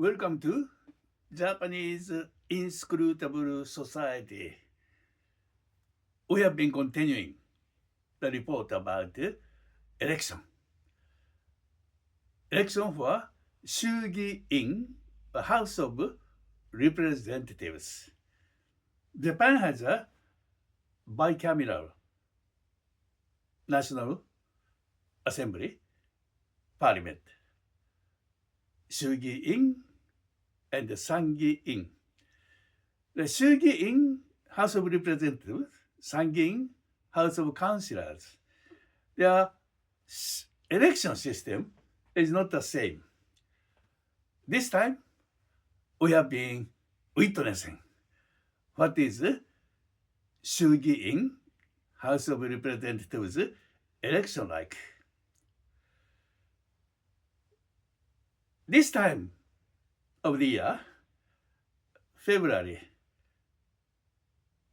Welcome to Japanese Inscrutable Society. We have been continuing the report about election. Election for 衆議院 House of Representatives. Japan has a bicameral National Assembly Parliament. 衆議院 and the 参議院. The 衆議院 House of Representatives, 参議院 House of Councillors, their election system is not the same. This time, we have been witnessing what is 衆議院 House of Representatives election like. This time of the year, February,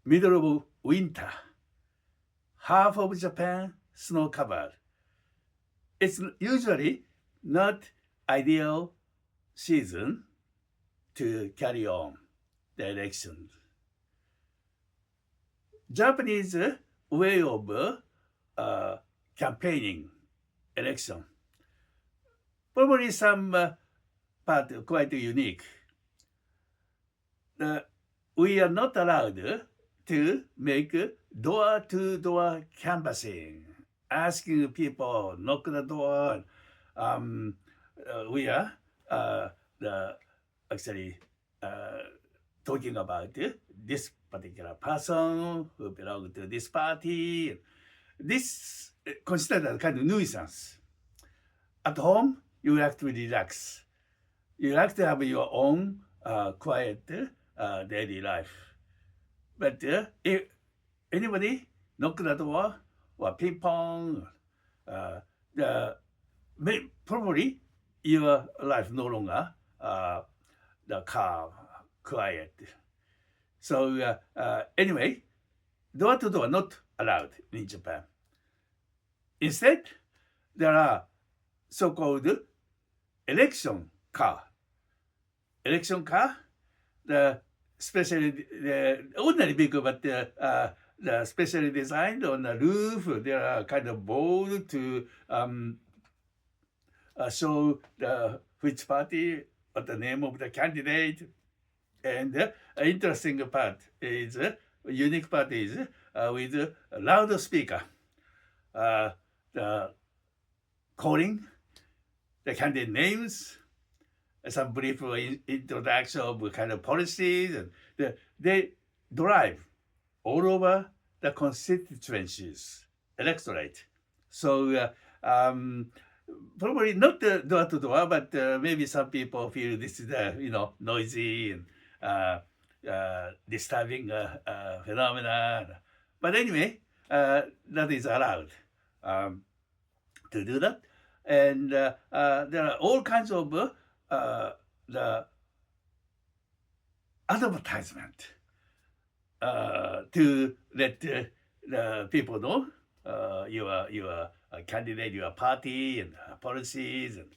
middle of winter, half of Japan snow covered. It's usually not ideal season to carry on the elections. Japanese way of campaigning election. Probably some part quite unique. We are not allowed to make door-to-door canvassing, asking people, knock the door. We are actually talking about this particular person who belongs to this party. This considered a kind of nuisance. At home, you have to relax. You have to have your own quiet daily life. But if anybody knock the door or ping pong, probably your life no longer the calm, quiet. So anyway, door to door not allowed in Japan. Instead, there are so-called election car. Election car, the ordinary vehicle, but the specially designed on the roof. There are kind of board to show which party, what the name of the candidate. And the interesting part is, unique part is with a loudspeaker, the calling the candidate names, some brief introduction of kind of policies, and they drive all over the constituencies, electorate. So probably not door to door, but maybe some people feel this is noisy and disturbing phenomenon. But anyway, that is allowed to do that. And there are all kinds of the advertisement to let the people know your candidate, your party, and policies, and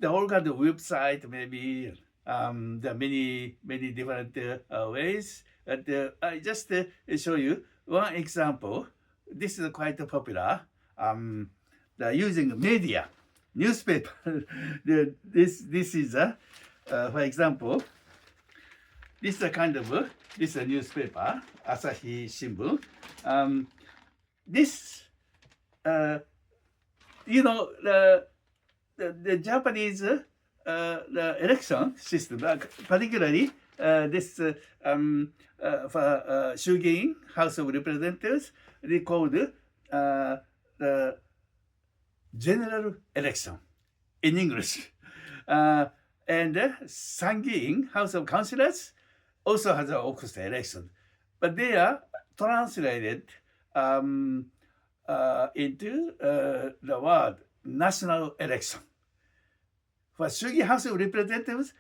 the all kind of website maybe. There are many different ways. But I just show you one example. This is quite popular. Using media, newspaper. This is for example, this is a kind of this is a newspaper, Asahi Shimbun. This the Japanese the election system, particularly this for 衆議院 House of Representatives, they called the general election in English. And Sangin, House of Councillors, also has an orchestra election. But they are translated into the word national election. For 衆議院 House of Representatives,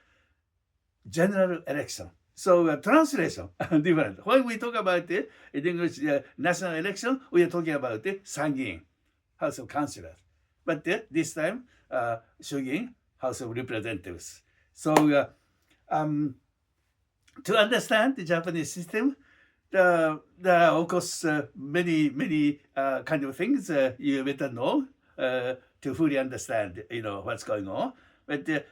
general election. So translation different. When we talk about in English national election, we are talking about the Sangin, House of Councillors. But this time, 衆議院 House of Representatives. So to understand the Japanese system, there are of course many kind of things you better know to fully understand what's going on. But the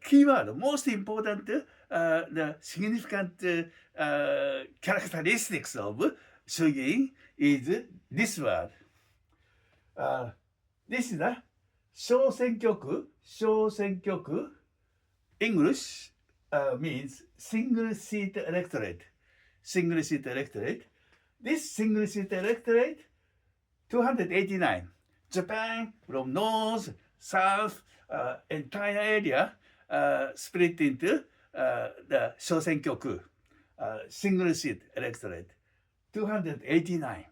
keyword, most important, the significant characteristics of Shugin is this word. This is the 小選挙区 English means single seat electorate. Single seat electorate. This single seat electorate, 289. Japan from north, south, entire area split into the 小選挙区 single seat electorate, 289.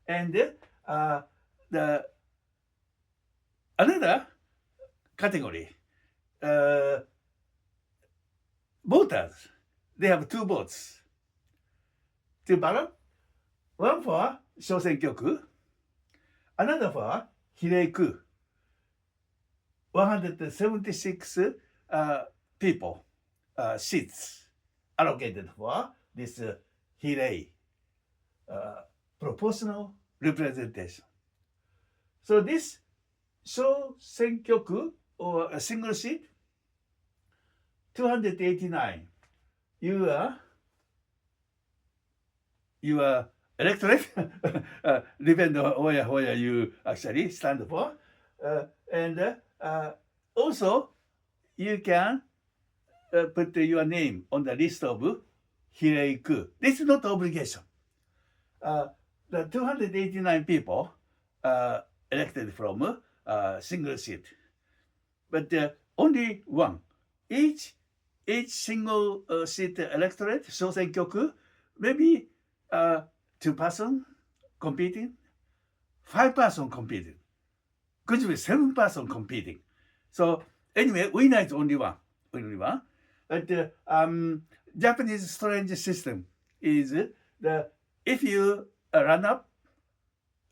And the another category, voters, they have two votes. Two ballot, one for 小選挙区, another for 比例区. 176 people, seats allocated for this 比例, proportional representation. So this 小選挙区 or a single seat, 289. Your electorate depend on where you actually stand for, and also you can put your name on the list of 比例区. This is not obligation. The 289 people elected from single seat, but only one. Each single seat electorate, 小選挙区, maybe 2 person competing, 5 person competing, could be 7 person competing. So anyway, winner is only one. But Japanese strange system is if you run up,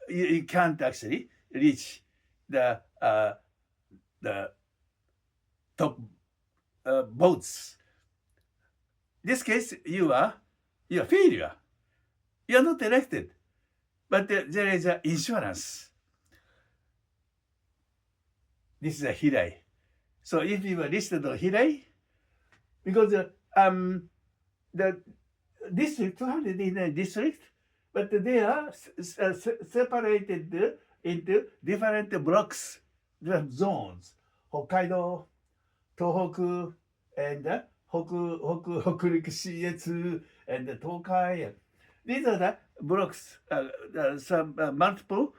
you can't actually reach the top votes. This case, you are failure. You are not elected, but there is an insurance. This is a hirei. So if you are listed on hirei, because the district, 289 district, but they are separated into different blocks, different zones. Hokkaido, Tohoku, and Hokuriku Shietsu, and Tokai. These are the blocks, some multiple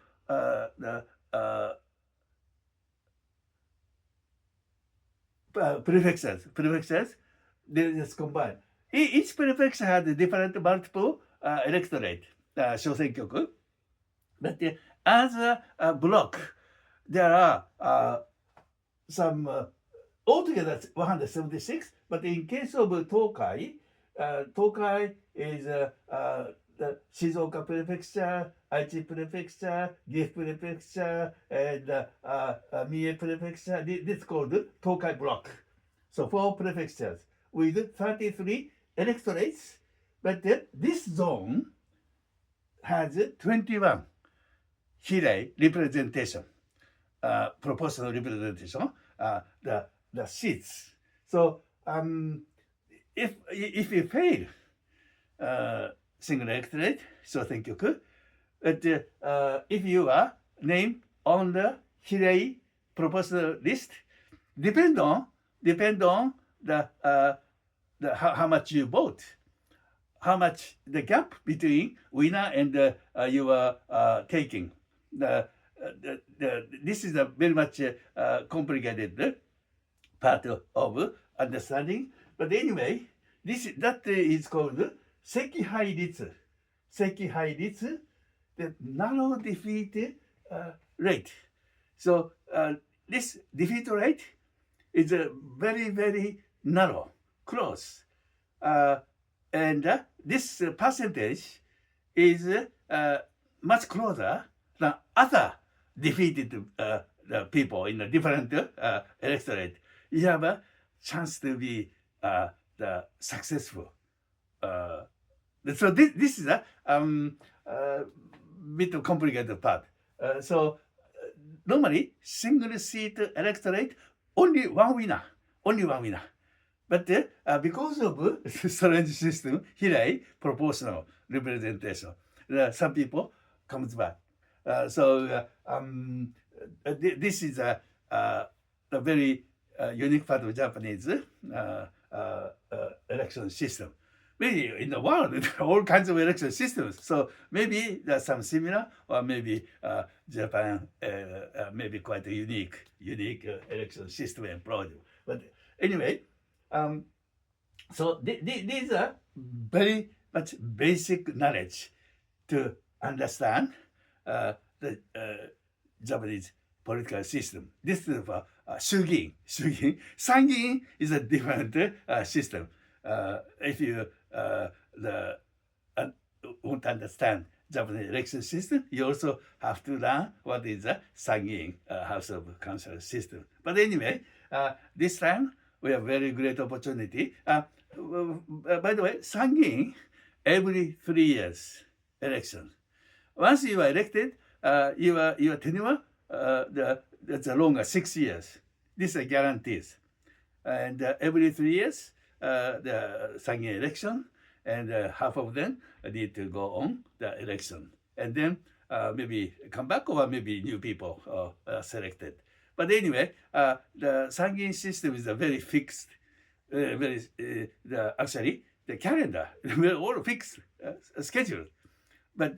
prefectures, they just combine. Each prefecture has a different multiple electorate, 小選挙区. But as a block, there are some altogether 176. But in case of Tokai, Tokai is the Shizuoka Prefecture, Aichi Prefecture, Gifu Prefecture, and Mie Prefecture. This is called Tokai Block. So 4 prefectures with 33 electorates. But this zone has 21 hirei representation, proportional representation, the seats. So if you fail single electorate, 小選挙区, but if you are named on the hirei proportional list, depend on the how much you vote, how much the gap between winner and you are taking. This is a very much complicated part of understanding. But anyway, that is called 惜敗率. 惜敗率, the narrow defeat rate. So this defeat rate is very, very narrow, close. And this percentage is much closer than other defeated people in a different electorate. You have chance to be the successful. Uh, so this is a bit of complicated part. So normally single seat electorate, only one winner. But because of strange system, Hirai proportional representation, some people comes back. This is a very unique part of Japanese election system. Maybe in the world, there are all kinds of election systems. So maybe there's some similar, or maybe Japan maybe quite a unique election system employed. But anyway, so these are very much basic knowledge to understand the Japanese political system. This is for Shugin. Sangin is a different system. If you want to understand Japanese election system, you also have to learn what is a Sangin House of Council system. But anyway, this time we have very great opportunity. By the way, Sangin, every 3 years election. Once you are elected, your tenure that's longer 6 years. This is guarantees. And every 3 years, the Sangin election, and half of them need to go on the election. And then maybe come back, or maybe new people are selected. But anyway, the Sangin system is a very fixed, actually, the calendar, all fixed schedule. But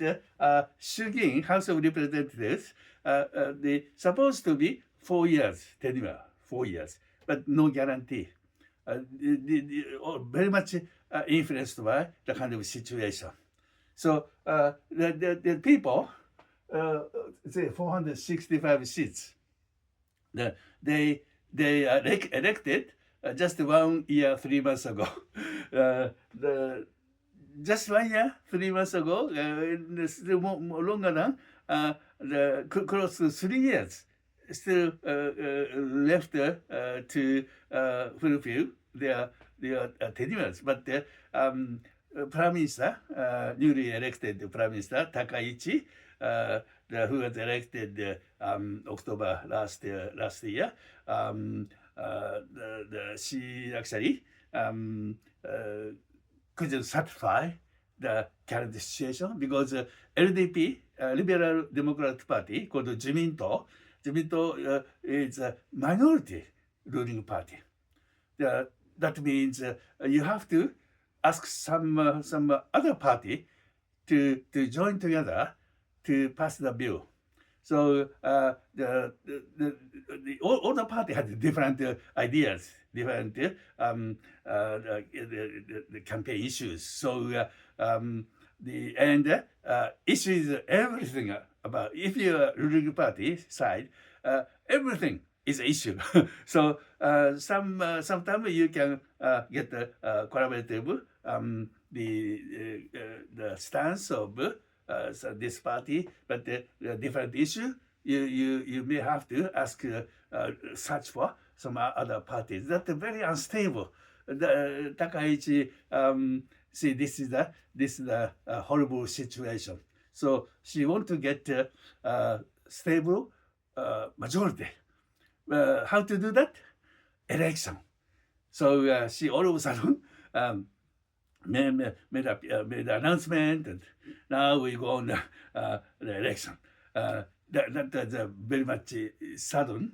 Shugin, House of Representatives, they supposed to be 4 years tenure, 4 years, but no guarantee. Very much influenced by the kind of situation. So the people, say 465 seats, they elected just 1 year, 3 months ago. Just 1 year, 3 months ago, still more longer than close to 3 years, still left to fulfill their tenures. But the Prime Minister, newly elected Prime Minister Takaichi, who was elected October last year, she actually couldn't satisfy the current situation because LDP, Liberal Democratic Party, called Jiminto, is a minority ruling party. That means you have to ask some other party to join together to pass the bill. So all the party had different ideas, different the campaign issues. So the issue is everything about, if you're ruling party side, everything is an issue. So sometimes you can get the collaborative the stance of this party, but the different issue you may have to ask search for some other parties. That's very unstable. Takaichi see this is the horrible situation. So she want to get stable majority. How to do that? Election. So she all of a sudden made an announcement, and now we go on the election. That was a very much sudden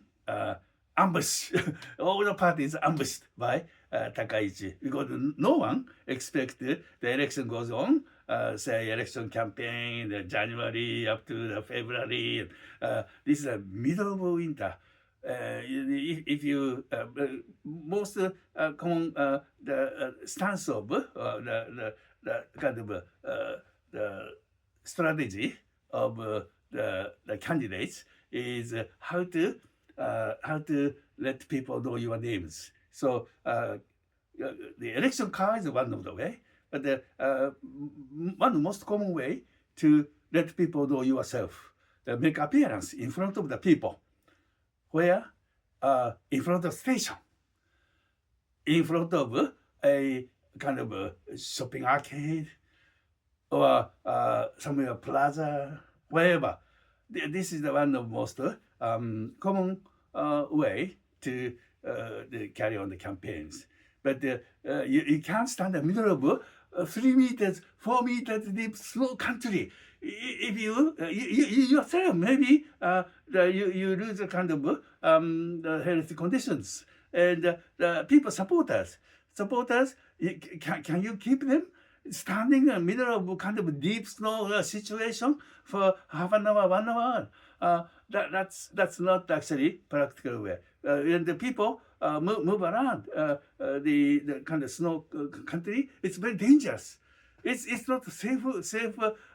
ambush. All the parties ambushed by Takaichi, because no one expected the election goes on. Say election campaign, January up to the February. This is the middle of winter. If you most common the stance of the kind of the strategy of the candidates is how to let people know your names. So the election card is one of the way, but one of the most common way to let people know yourself, make appearance in front of the people. Where? In front of station. in front of a kind of a shopping arcade or somewhere plaza, wherever. This is the one of most common way to carry on the campaigns. But you can't stand in the middle of 3 meters, 4 meters deep snow country. If you yourself maybe you lose a kind of the health conditions, and the people support us. Can you keep them standing in the middle of kind of deep snow situation for half an hour, 1 hour? That's not actually practical way. And the people move around the kind of snow country. It's very dangerous. It's not safe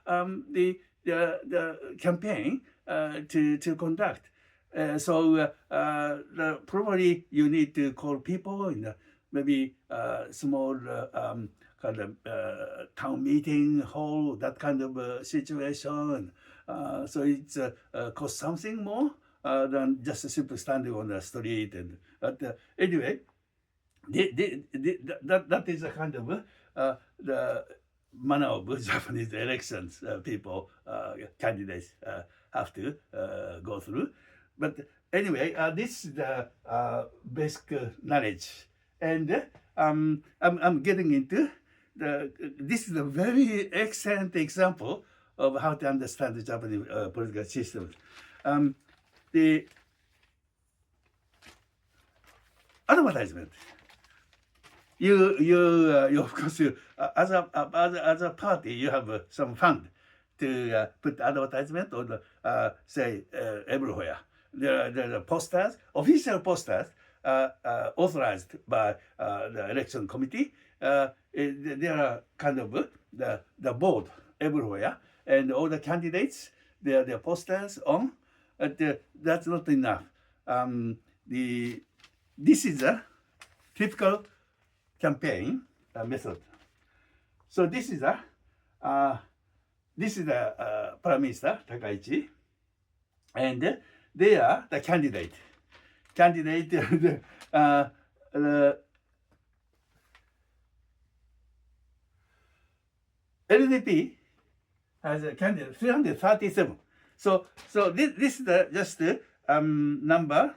the campaign to conduct. Probably you need to call people in maybe small kind of town meeting hall, that kind of situation. So it's cost something more than just simply standing on the street. And anyway, that is a kind of the manner of Japanese elections. People, candidates have to go through. But anyway, this is the basic knowledge, and I'm getting into this is a very excellent example of how to understand the Japanese political system. The advertisement. You of course, as a party, you have some fund to put advertisement on say everywhere. There are posters, official posters, authorized by the election committee. There are kind of the board everywhere, and all the candidates, their posters on. That's not enough. This is a typical campaign method. So this is the Prime Minister Takaichi, and they are the candidate. LDP has a candidate 337. So this is just number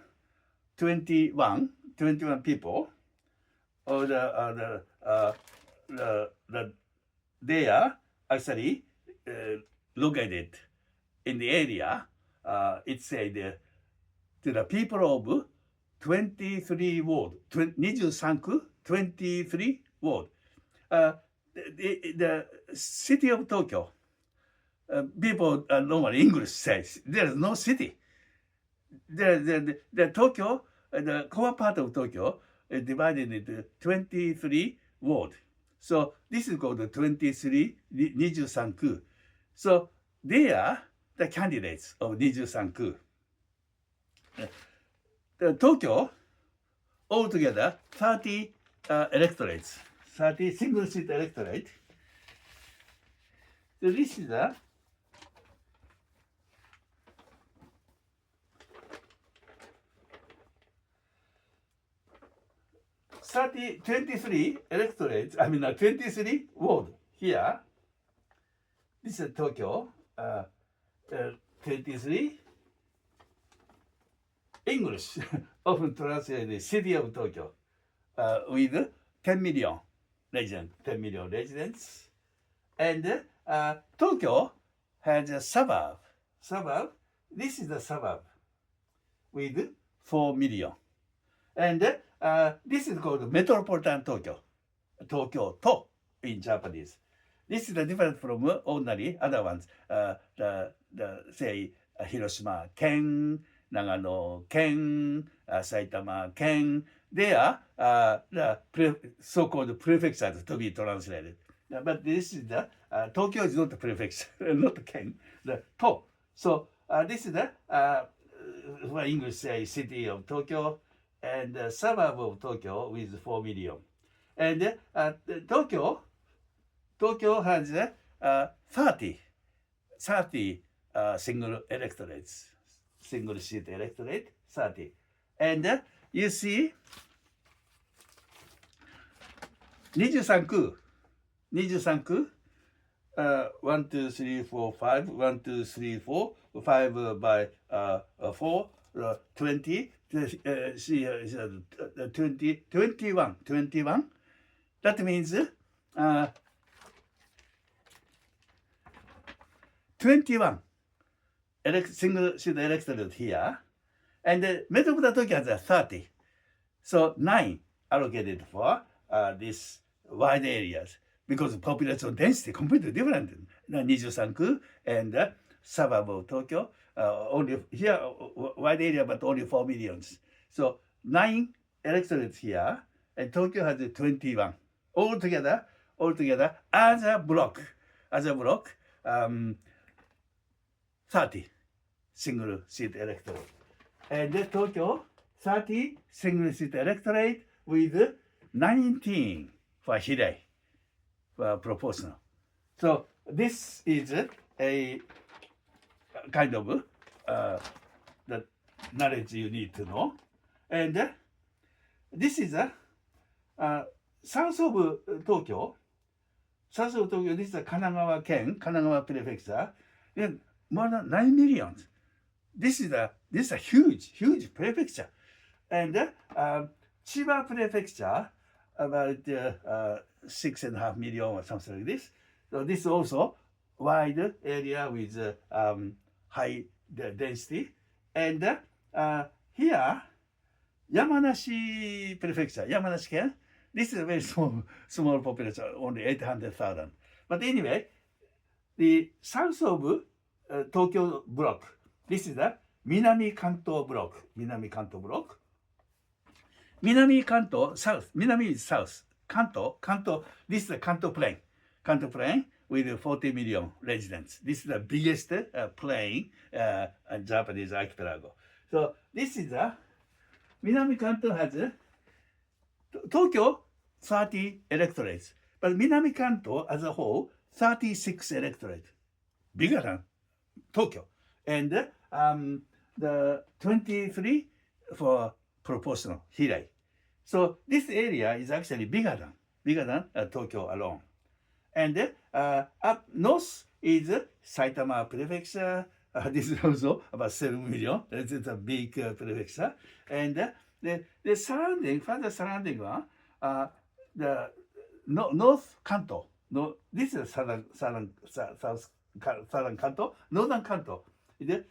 21 people, or they are actually located in the area. It said to the people of 23 ward, 23区, 23 ward. The city of Tokyo, people normally English says there is no city. The Tokyo, the core part of Tokyo is divided into 23 ward. So this is called the 23 23区. So they are the candidates of 23区. The Tokyo, altogether 30 electorates, 30 single seat electorate. So this is a 23 electorates, 23 ward here. This is Tokyo, 23 English, often translated city of Tokyo, with 10 million residents. And Tokyo has a suburb. This is the suburb with 4 million. And this is called Metropolitan Tokyo, Tokyo-to in Japanese. This is the difference from ordinary other ones. Say Hiroshima Ken, Nagano Ken, Saitama Ken. They are the so-called prefectures to be translated. But this is the Tokyo is not the prefecture, not Ken, the to. So this is the what English say city of Tokyo, and the suburb of Tokyo with 4 million. And Tokyo has 30 single electorates, single seat electorate, 30. And you see 23区、23区、1, 2, 3, 4, 5, 1, 2, 3, 4, 5 by 4, 20, see, 20, 21, 21. That means 21 single sheet electrode here. And the metropolitan Tokyo has 30. So 9 allocated for these wide areas because population density completely different. 23区 and suburb of Tokyo, only here wide area but only 4 millions. So 9 electrodes here and Tokyo has 21. Altogether as a block, 30 single sheet electrode. And Tokyo 30 single sheet electrode with 19 for Hirei, for proportional. So this is a kind of the knowledge you need to know. And this is south of Tokyo. South of Tokyo, this is Kanagawa Ken, Kanagawa Prefecture. Then more than 9 million. This is a huge prefecture. And Chiba Prefecture, about 6.5 million or something like this. So this is also wide area with high density. And here, Yamanashi Prefecture, Yamanashi Ken, this is a very small population, only 800,000. But anyway, the south of Tokyo block, this is the Minami Kanto block. Minami Kanto block. Minami Kanto, south. Minami is south. Kanto, this is the Kanto plain. Kanto plain with 40 million residents. This is the biggest plain Japanese archipelago. So this is the Minami Kanto has Tokyo 30 electorates, but Minami Kanto as a whole 36 electorates, bigger than Tokyo, and the 23 for proportional Hirei. So this area is actually bigger than Tokyo alone. And up north is Saitama Prefecture. This is also about 7 million. It's a big prefecture. And the surrounding, further surrounding one, the North Kanto. No, this is southern Kanto, northern Kanto. The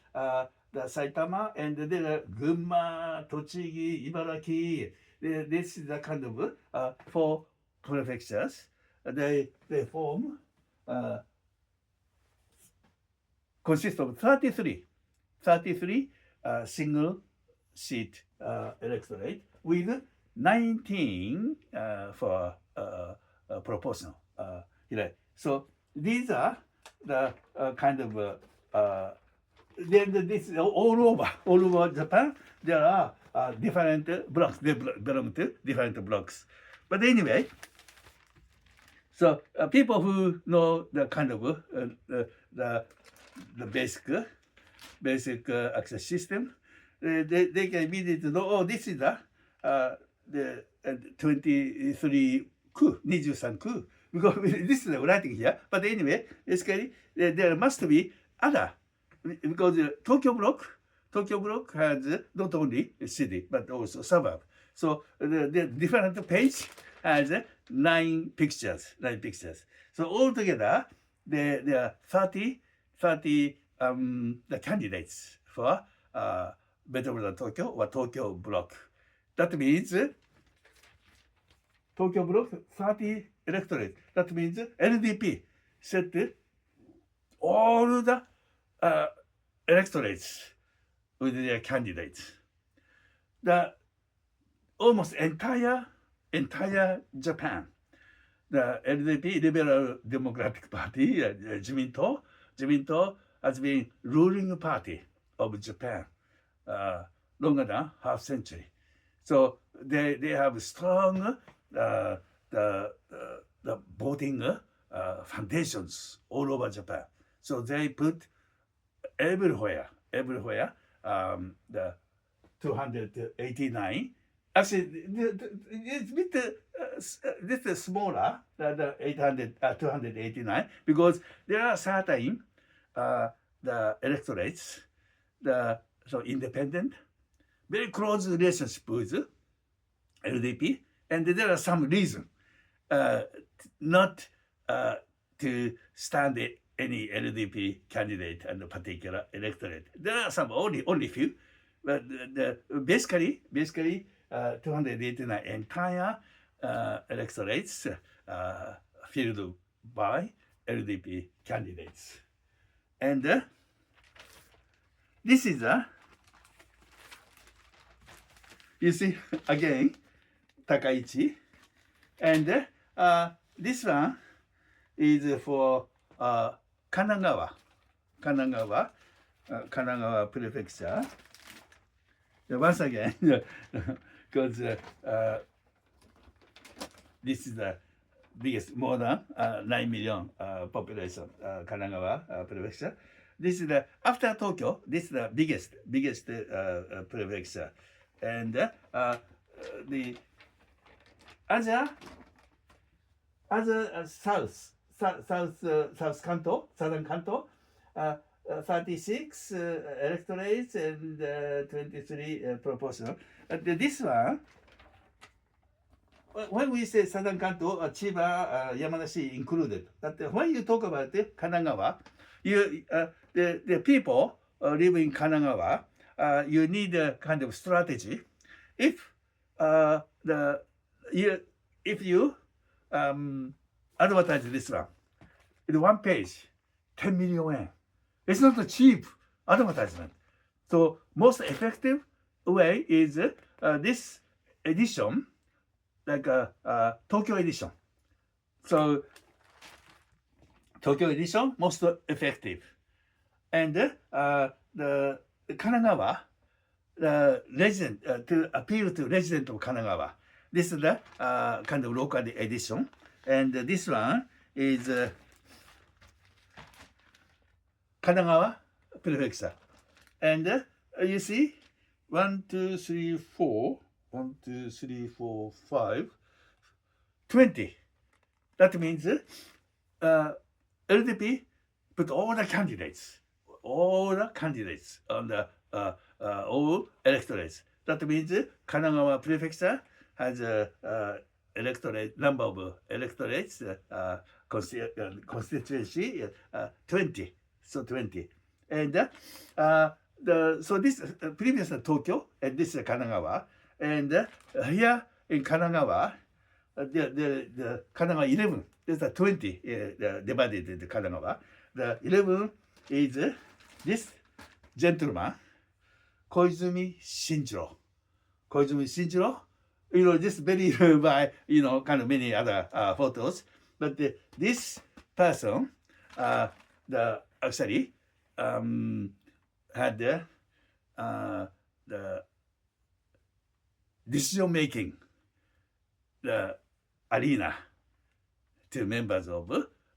Saitama and the Gunma, Tochigi, Ibaraki. This is the kind of 4 prefectures. They form consist of 33 single sheet electorate with 19 for proportional. So these are the kind of then this is all over Japan. There are different blocks. They belong to different blocks. But anyway, so people who know the kind of the basic access system, they can immediately know, oh, this is the 23 ku, 23 ku, because this is the writing here. But anyway, basically, there must be other, because Tokyo block has not only a city, but also suburb. So the different page has 9 pictures. So altogether, there are 30 the candidates for Metropolitan Tokyo or Tokyo block. That means Tokyo block 30 electorate. That means LDP set all the electorates with their candidates. The almost entire Japan, the LDP, Liberal Democratic Party, Jiminto has been ruling party of Japan longer than half century. So they have strong the voting foundations all over Japan. So they put everywhere the 289 Actually, it's a bit this is smaller than the 800, 289 because there are certain the electrolytes, the so independent, very close relationship with LDP, and there are some reason uh, not to stand any LDP candidate and a particular electorate. There are some only few, but basically 289 entire electorates filled by LDP candidates. And this is you see again Takaichi, and this one is for Kanagawa, Kanagawa Prefecture. Once again, because this is the biggest, more than 9 million population, Kanagawa Prefecture. This is the, after Tokyo, this is the biggest prefecture. And the other southern Kanto, 36 electorates and 23 proportional. This one, when we say Southern Kanto, Chiba, Yamanashi included, but when you talk about Kanagawa, the people live in Kanagawa, you need a kind of strategy. If you advertise this one, in one page, 10 million yen. It's not a cheap advertisement. So most effective way is this edition, like Tokyo edition. So Tokyo edition most effective, and the Kanagawa, the resident to appeal to resident of Kanagawa. This is the kind of local edition, and this one is Kanagawa Prefecture. And you see, 1, 2, 3, 4, 1, 2, 3, 4, 5, 20. That means LDP put all the candidates on the all electorates. That means Kanagawa Prefecture has a electorate number of electorates constituency 20. So 20. And so this previous Tokyo, and this is Kanagawa. And here in Kanagawa, the Kanagawa 11, there's a 20 divided into Kanagawa. The 11 is this gentleman, Koizumi Shinjiro. Just very by, kind of many other photos. But this person, actually had the decision making, the arena to members of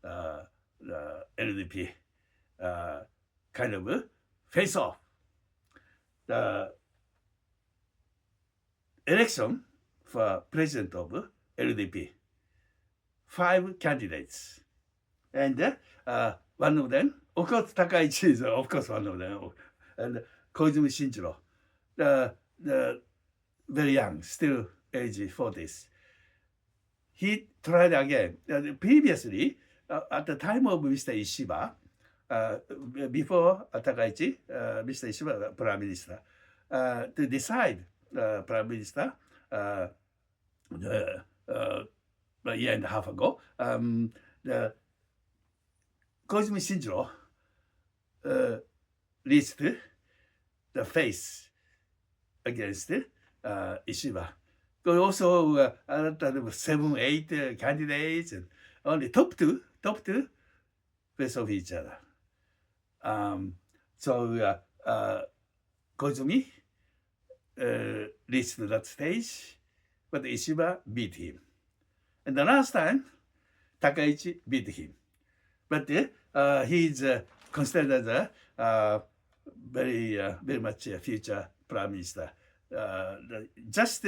the LDP, kind of face off the election for president of LDP. 5 candidates, and one of them, of course, Takaichi is of course one of them, and Koizumi Shinjiro, the very young, still age 40s. He tried again. Previously, at the time of Mr. Ishiba, before Takaichi, Mr. Ishiba, Prime Minister, to decide Prime Minister a year and a half ago, the Koizumi Shinjiro reached the face against Ishiba. There also 7, 8 candidates, and only top two face off each other. So Koizumi reached that stage, but Ishiba beat him. And the last time, Takaichi beat him. But he's considered as a very much a future prime minister. Just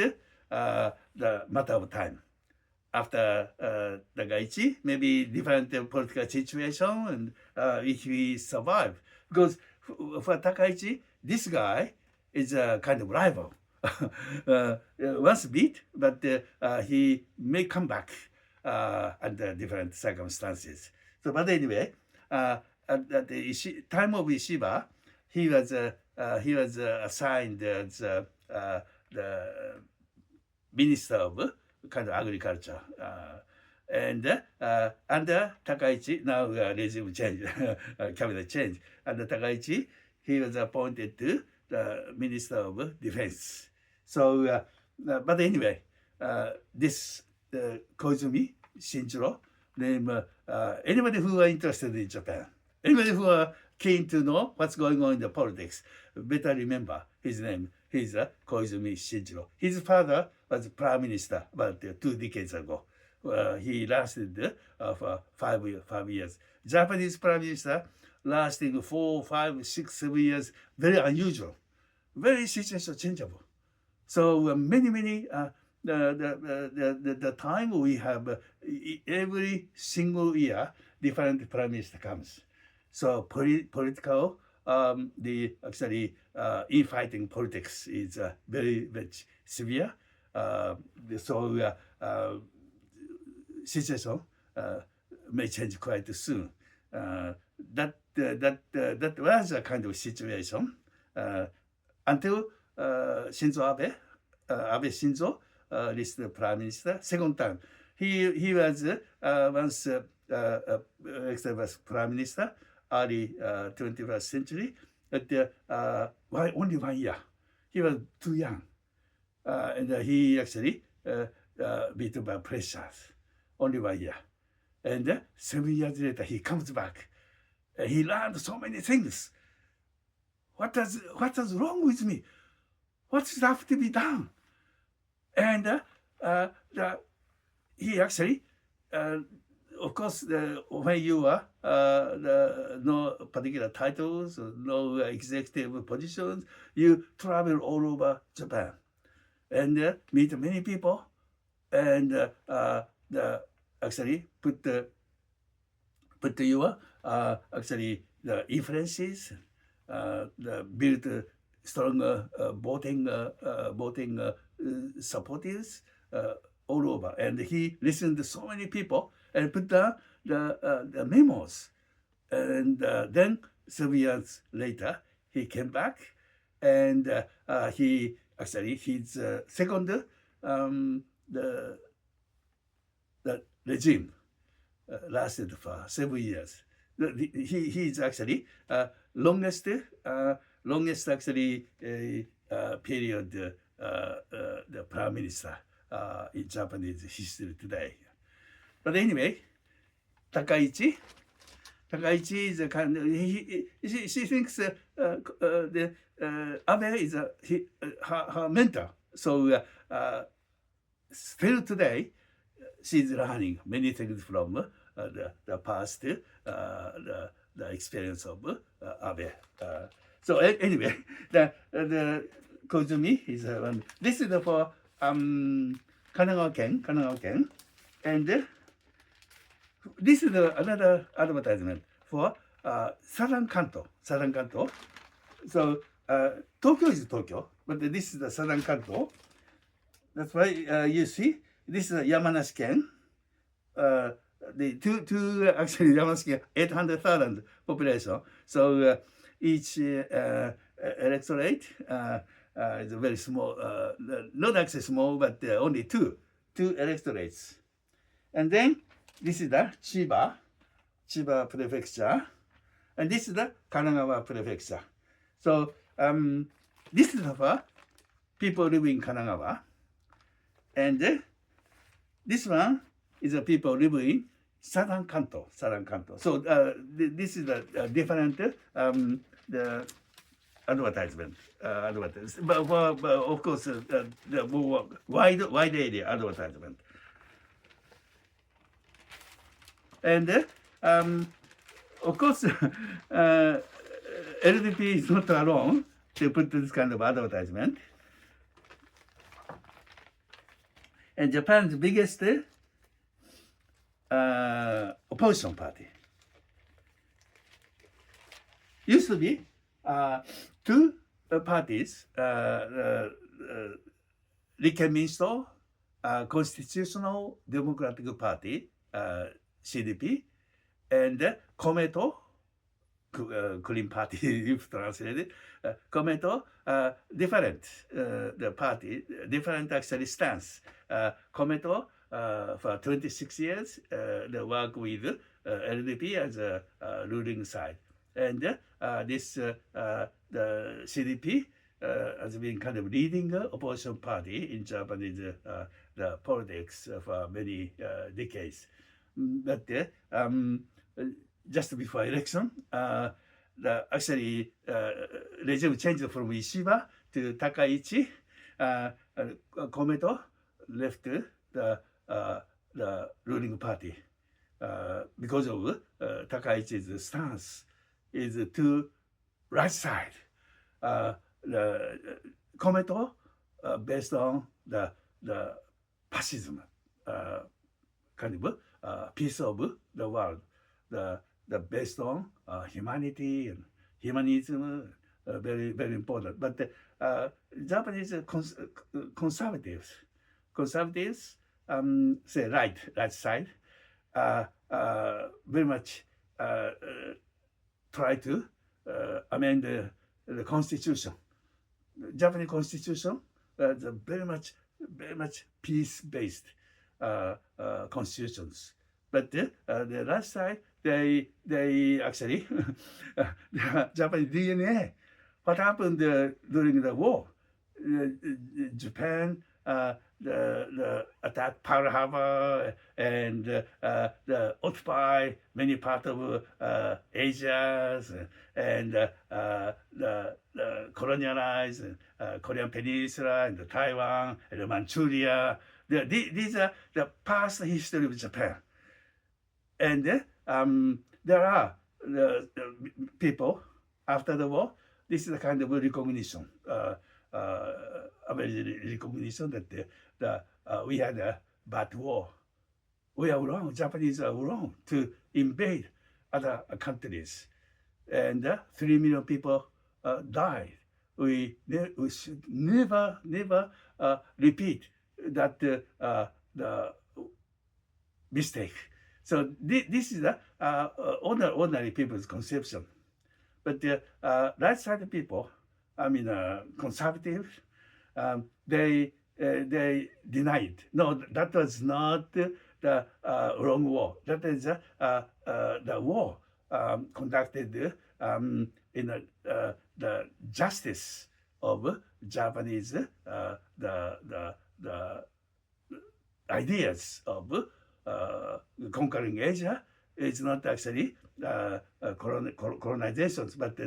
the matter of time. After Takaichi, maybe different political situation, and if he survive, because for Takaichi, this guy is a kind of rival. Once beat, but he may come back under different circumstances. So, but anyway, at the time of Ishiba, he was assigned as the minister of kind of agriculture. And under Takaichi, now regime change, cabinet change. Under Takaichi, he was appointed to the Minister of Defense. So, but anyway, this Koizumi Shinjiro name anybody who are interested in Japan, anybody who are keen to know what's going on in the politics, better remember his name. He's Koizumi Shinjiro. His father was prime minister about 2 decades ago. He lasted for 5 years. Japanese prime minister lasting 4, 5, 6, 7 years. Very unusual, very situation changeable. So many the time we have every single year different prime minister comes. So political the actually infighting politics is very severe. So situation may change quite soon. That was a kind of situation until Shinzo Abe Shinzo listed prime minister second time. He was once elected as prime minister early 21st century, but only 1 year. He was too young, and he actually beaten by pressures. Only 1 year, and 7 years later he comes back. He learned so many things. What is wrong with me? What should have to be done? And he actually, of course, when you are no particular titles, no executive positions, you travel all over Japan and meet many people, and actually put your actually the influences, build stronger voting supporters all over. And he listened to so many people and put down the memos. And then 7 years later, he came back, and he actually his second the regime lasted for 7 years. He is actually longest actually period the prime minister in Japanese history today. But anyway, Takaichi is a kind of, she thinks the Abe is her mentor. So still today, she's learning many things from the past, the experience of Abe. So anyway, the Koizumi is this is for Kanagawa Ken, and this is another advertisement for Southern Kanto. So Tokyo is Tokyo, but this is the Southern Kanto. That's why you see this is Yamanashi Ken. The two actually Yamanashi Ken 800,000 population. So each electorate is very small, not actually small, but only two electorates. And then this is the Chiba prefecture, and this is the Kanagawa prefecture. So this is for people living in Kanagawa, and this one is the people living in Southern Kanto. So this is the different the advertisement. But of course the more wide area advertisement. And of course LDP is not alone to put this kind of advertisement. and Japan's biggest opposition party. Used to be two parties, Riken Minshito, Constitutional Democratic Party, CDP, and Komeito, Clean Party, if translated. Komeito, different, the party, different actually stance. Komeito, for 26 years, they work with LDP as a ruling side. And this the CDP has been kind of leading opposition party in Japanese the politics for many decades. But just before election, actually regime changed from Ishiba to Takaichi. Komeito left the ruling party because of Takaichi's stance is to right side. The Komeito based on the fascism, kind of piece of the world, the based on humanity and humanism, very very important. But Japanese conservatives say right side, very much try to amend the constitution. The Japanese constitution is very much peace-based constitutions. But the right side, they actually the Japanese DNA. What happened during the war? Japan, the attack Pearl Harbor and the occupy many parts of Asia and the colonialized Korean Peninsula and Taiwan and Manchuria. These are the past history of Japan. And there are the people after the war. This is a kind of recognition. Recognition that we had a bad war. We are wrong. Japanese are wrong to invade other countries, and 3 million people died. We should never repeat that the mistake. So this is the ordinary people's conception. But the right side people, I mean conservative, they denied. No, that was not the wrong war. That is the war conducted in the justice of Japanese the ideas of conquering Asia. It's not actually colonizations, but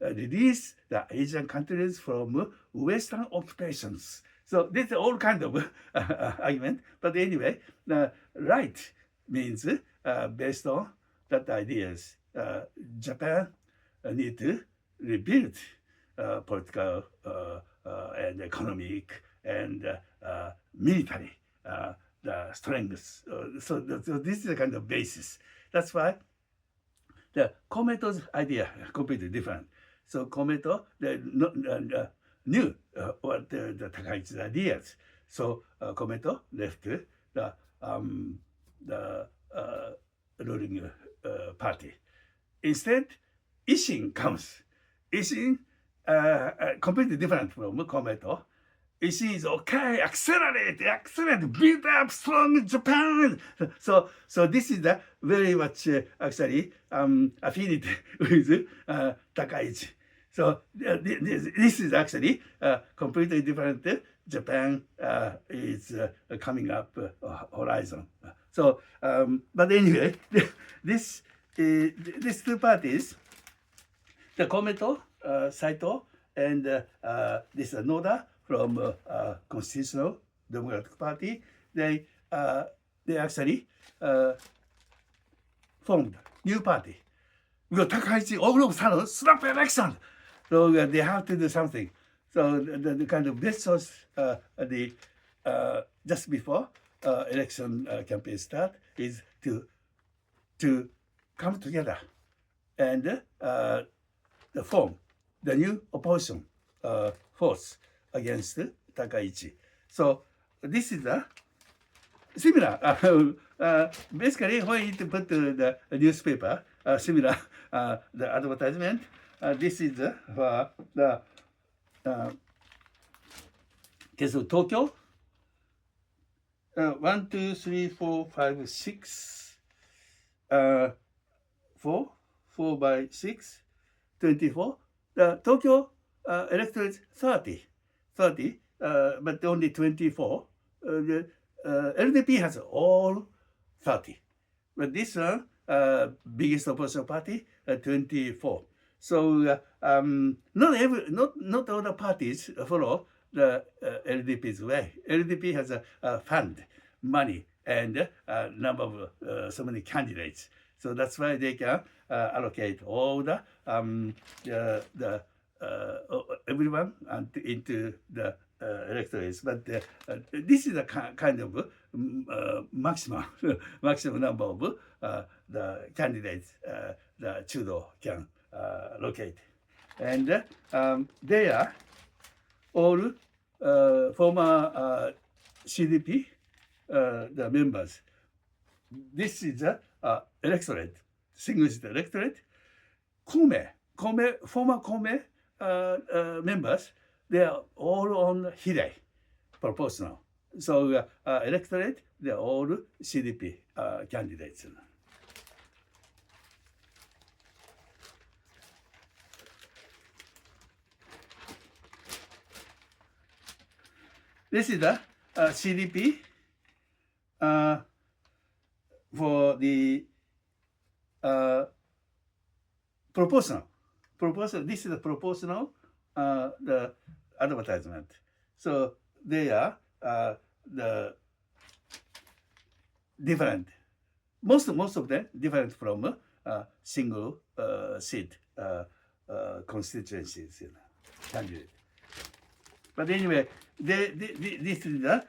release the Asian countries from Western occupations. So this is all kind of argument. But anyway, right means based on that ideas, Japan need to rebuild political and economic and military the strengths. So this is a kind of basis. That's why the Komeito's idea completely different. So Komeito knew what the Takaichi's ideas. So Komeito left the ruling party. Instead, Ishin comes. Ishin completely different from Komeito. Ishin is okay, accelerate, build up strong Japan. So this is the very much actually affinity with Takaichi. So this is actually completely different. Japan is coming up horizon. So, but anyway, these two parties, the Komeito, Saito, and this Noda from Constitutional Democratic Party, they actually formed new party. Because Takaichi all of a sudden snap election, so they have to do something. So the kind of this was the just before election campaign start is to come together and form the new opposition force against Takaichi. So this is a similar. Basically, when you put the newspaper, similar the advertisement. This is for the case of Tokyo. 1, 2, 3, 4, 5, 6, 4 by 6, 24. The Tokyo electorate 30, but only 24. The LDP has all 30, but this one biggest opposition party 24. So not all the parties follow the LDP's way. LDP has a fund, money, and number of so many candidates. So that's why they can allocate all the everyone into the electorates. But this is a kind of maximum number of the candidates the Chudo can locate, and they are all former CDP the members. This is a electorate, distinguished electorate. Former Kome members, they are all on Hide proportional. So electorate, they are all CDP candidates. This is the CDP for the proportional. This is the proportional the advertisement. So they are the different. Most of them different from single seat constituencies candidate. But anyway, this is the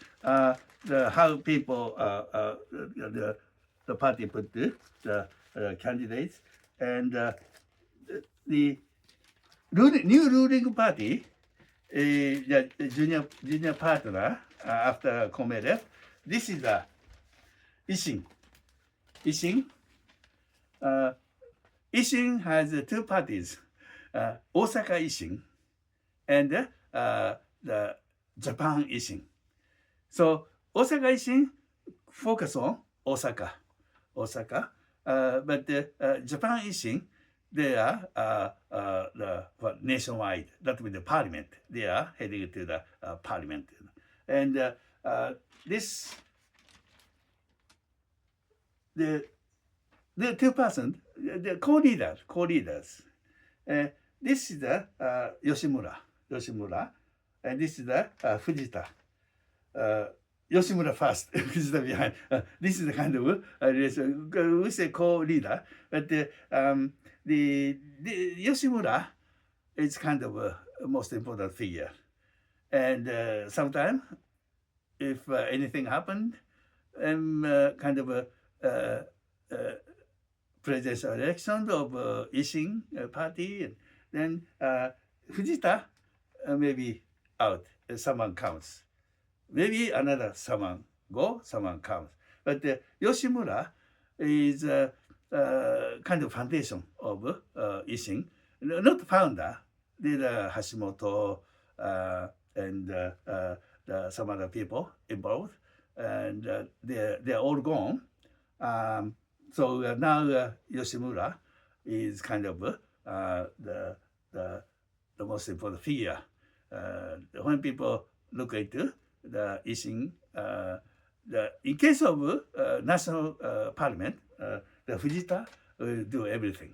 how people the party put the candidates, and the new ruling party, the junior partner after Kome left. This is the Ishin. Ishin has two parties, Osaka Ishin and the Japan Ishin. So Osaka Ishin focus on Osaka, but Japan Ishin, they are nationwide. That with the parliament, they are heading to the parliament, and this the two persons, the co-leaders. This is the Yoshimura, and this is the Fujita. Yoshimura first, Fujita behind. This is the kind of relation. We say co-leader, but the Yoshimura is kind of a most important figure. And sometimes, if anything happened, kind of a presidential election of Ishin party, and then Fujita maybe out, someone comes. Maybe another someone go, someone comes. But Yoshimura is kind of foundation of Ishin, not founder. There Hashimoto and some other people involved, and they're all gone. So now Yoshimura is kind of the most important figure. When people look into the Ishin, in case of national parliament, the Fujita will do everything.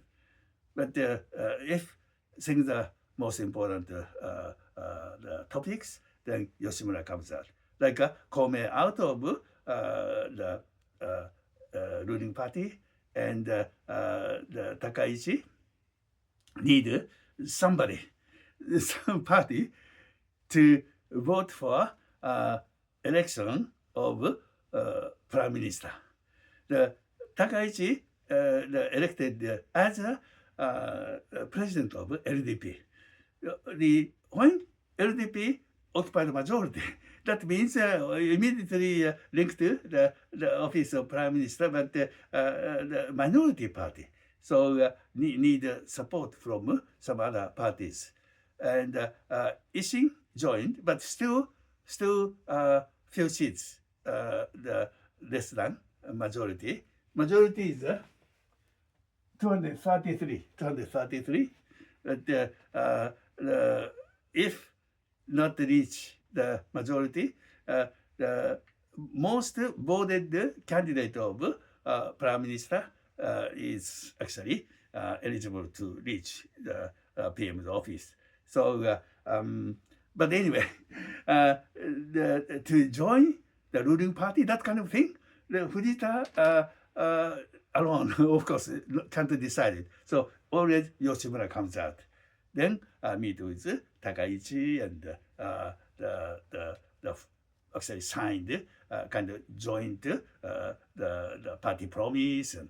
But if things are most important the topics, then Yoshimura comes out. Like Kome out of the ruling party, and the Takaichi need somebody, some party to vote for election of prime minister. The Takaichi elected as a president of LDP. When LDP occupied the majority, that means immediately linked to the office of prime minister, but the minority party. So need support from some other parties. And Ishin joined, but still few seats the less than majority. Majority is 233. But if not reach the majority, the most voted candidate of prime minister is actually eligible to reach the PM's office. So, but anyway, to join the ruling party, that kind of thing, the Fujita alone, of course, can't decide it. So always Yoshimura comes out. Then meet with Takaichi and the actually signed kind of joint the party promise and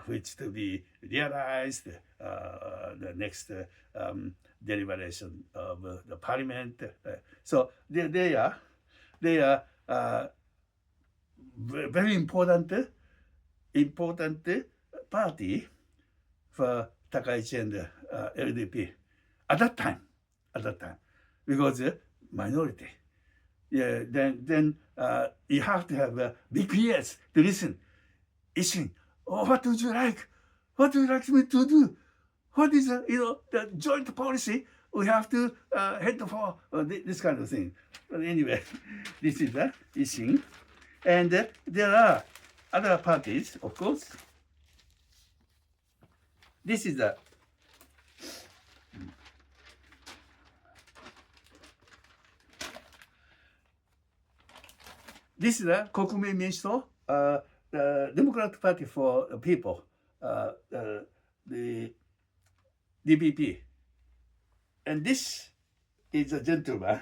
which to be realized the next deliberation of the parliament. So they are very important party for Takaichi and LDP at that time, because minority. Yeah, then you have to have big ears to listen. Ishin, oh, what would you like? What would you like me to do? What is the joint policy we have to head for? This kind of thing. But anyway, this is Ishin, and there are other parties, of course. This is This is the Kokumin Minshuto, the Democratic Party for the People, the DPP. And this is a gentleman,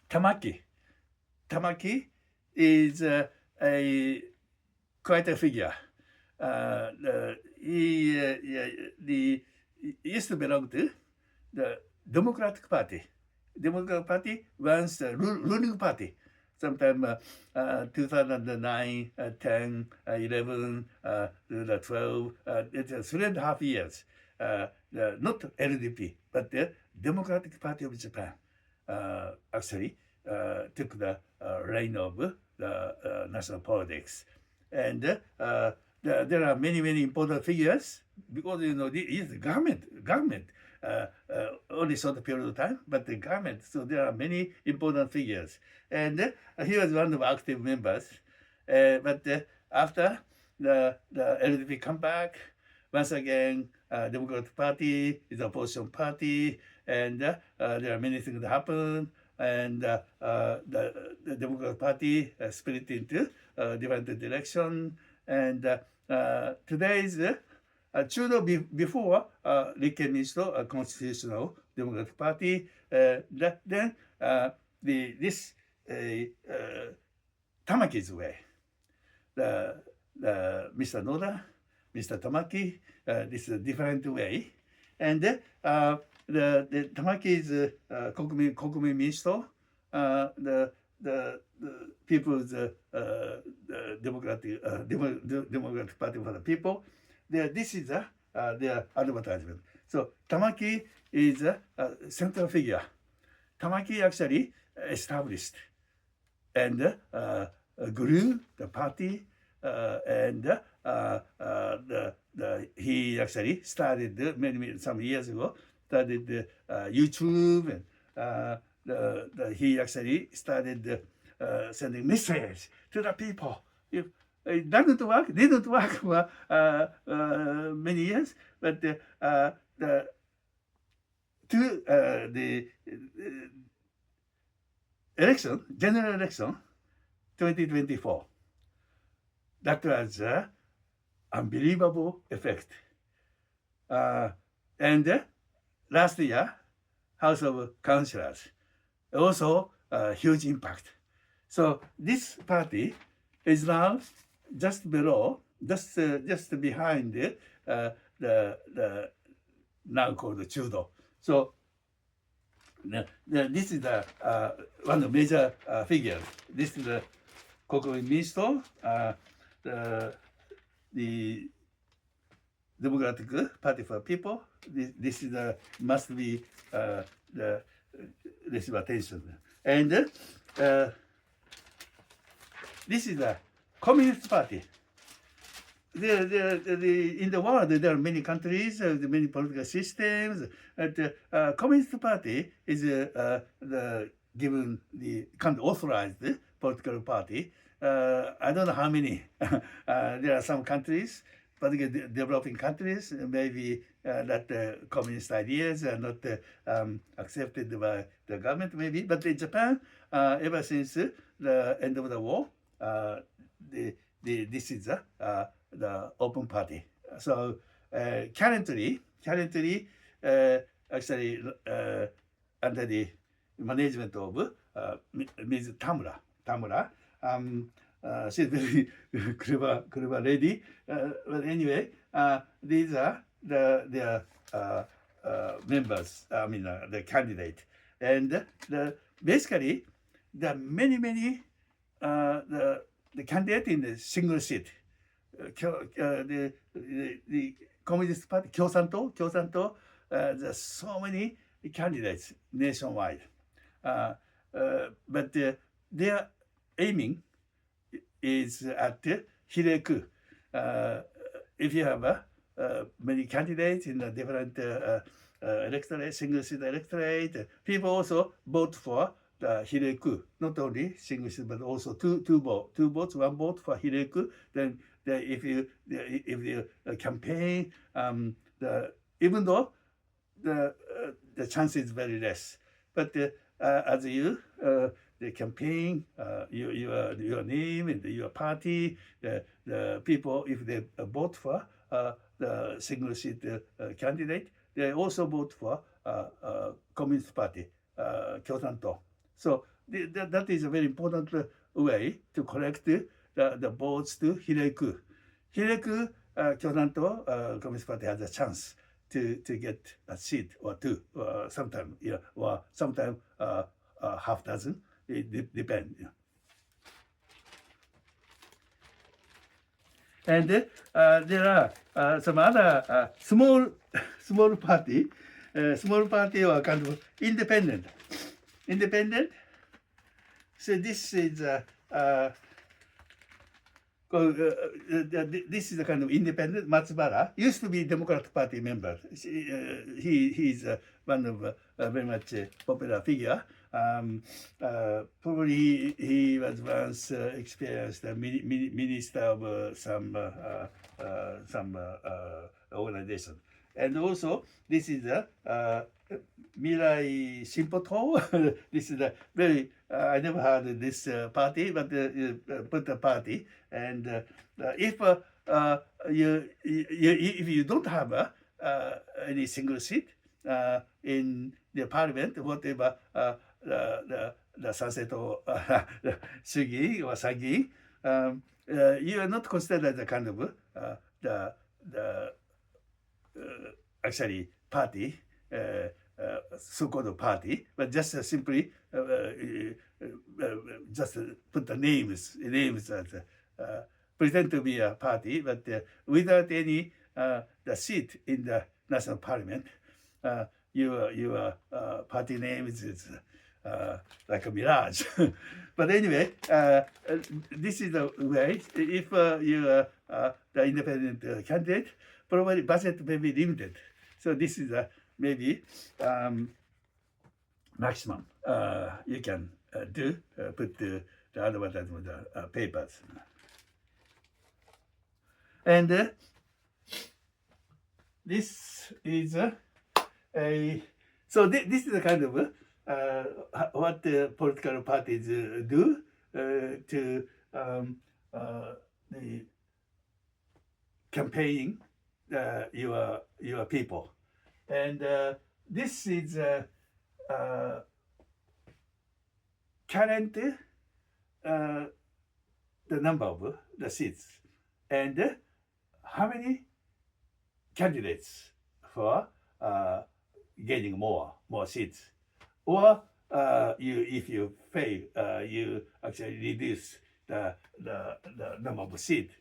Tamaki. Tamaki is quite a figure. He used to belong to the Democratic Party. Democratic Party runs the ruling party. Sometime 2009, 10, 11, 12, it's 3.5 years. Not LDP, but the Democratic Party of Japan actually took the reign of the national politics. And there are many important figures because it's the government. Only short period of time, but the government. So there are many important figures, and he was one of the active members. But after the LDP come back, once again, Democratic Party is the opposition party, and there are many things that happen, and the Democratic Party split into different direction, and today's before Rikken Minshuto, Constitutional Democratic Party, then this Tamaki's way, the Mr. Noda, Mr. Tamaki, this is a different way, and the Tamaki's Kokumin Minshuto, the People's Democratic Party for the People. This is their advertisement. So Tamaki is a central figure. Tamaki actually established and grew the party, and he actually started some years ago. Started YouTube, and he actually started sending messages to the people. It didn't work for many years, but the general election, 2024, that was an unbelievable effect. And last year, House of Councillors, also huge impact. So this party is now just below, just behind the now called judo. So this is the one of the major figures. This is the 国民民主党, the Democratic Party for People. This is must be the receive attention. And this is the Communist Party. In the world, there are many countries, many political systems. And Communist Party is given the kind of authorized political party. I don't know how many. There are some countries, particularly developing countries, maybe that communist ideas are not accepted by the government, maybe. But in Japan, ever since the end of the war, this is the open party. So currently, actually, under the management of Ms. Tamura, she's very clever lady. But anyway, these are their members. I mean, the candidate, and basically there are many the candidate in the single seat. The Communist Party, 共産党, there are so many candidates nationwide. But their aiming is at Hireku. If you have many candidates in a different electorate, single seat electorate, people also vote for the Hireku. Not only single seat, but also two votes, one vote for Hireku. Then if you campaign, even though the chance is very less, but as you the campaign, your name and your party, the people, if they vote for the single seat candidate, they also vote for Communist Party, 共産党. So that is a very important way to collect the votes to Hireku. Hireku, 共産党, Communist Party has a chance to get a seat or two, sometime, or sometime half dozen. It depends. And there are some other small party. Small party or kind of independent. So this is this is a kind of independent. Matsubara used to be Democratic Party member. He's one of very much popular figure. Probably he was once experienced a minister of some organization. And also, this is a Mirai Shimpoto. This is a very, I never heard of this party, but put a party. And if you don't have any single seat in the parliament, whatever the Sanset or Sugi or Sagi, you are not considered as a kind of the actually party, so-called party, but just simply just put the names as pretend to be a party, but without any the seat in the national parliament. Your party name is like a mirage. But anyway, this is the way. If you are the independent candidate, probably budget may be limited. So this is maybe maximum you can do, put the advertisement papers. And this is so this is the kind of what the political parties do to the campaigning your people. And this is current the number of the seats and how many candidates for getting more seats, or you if you fail, you actually reduce the number of seats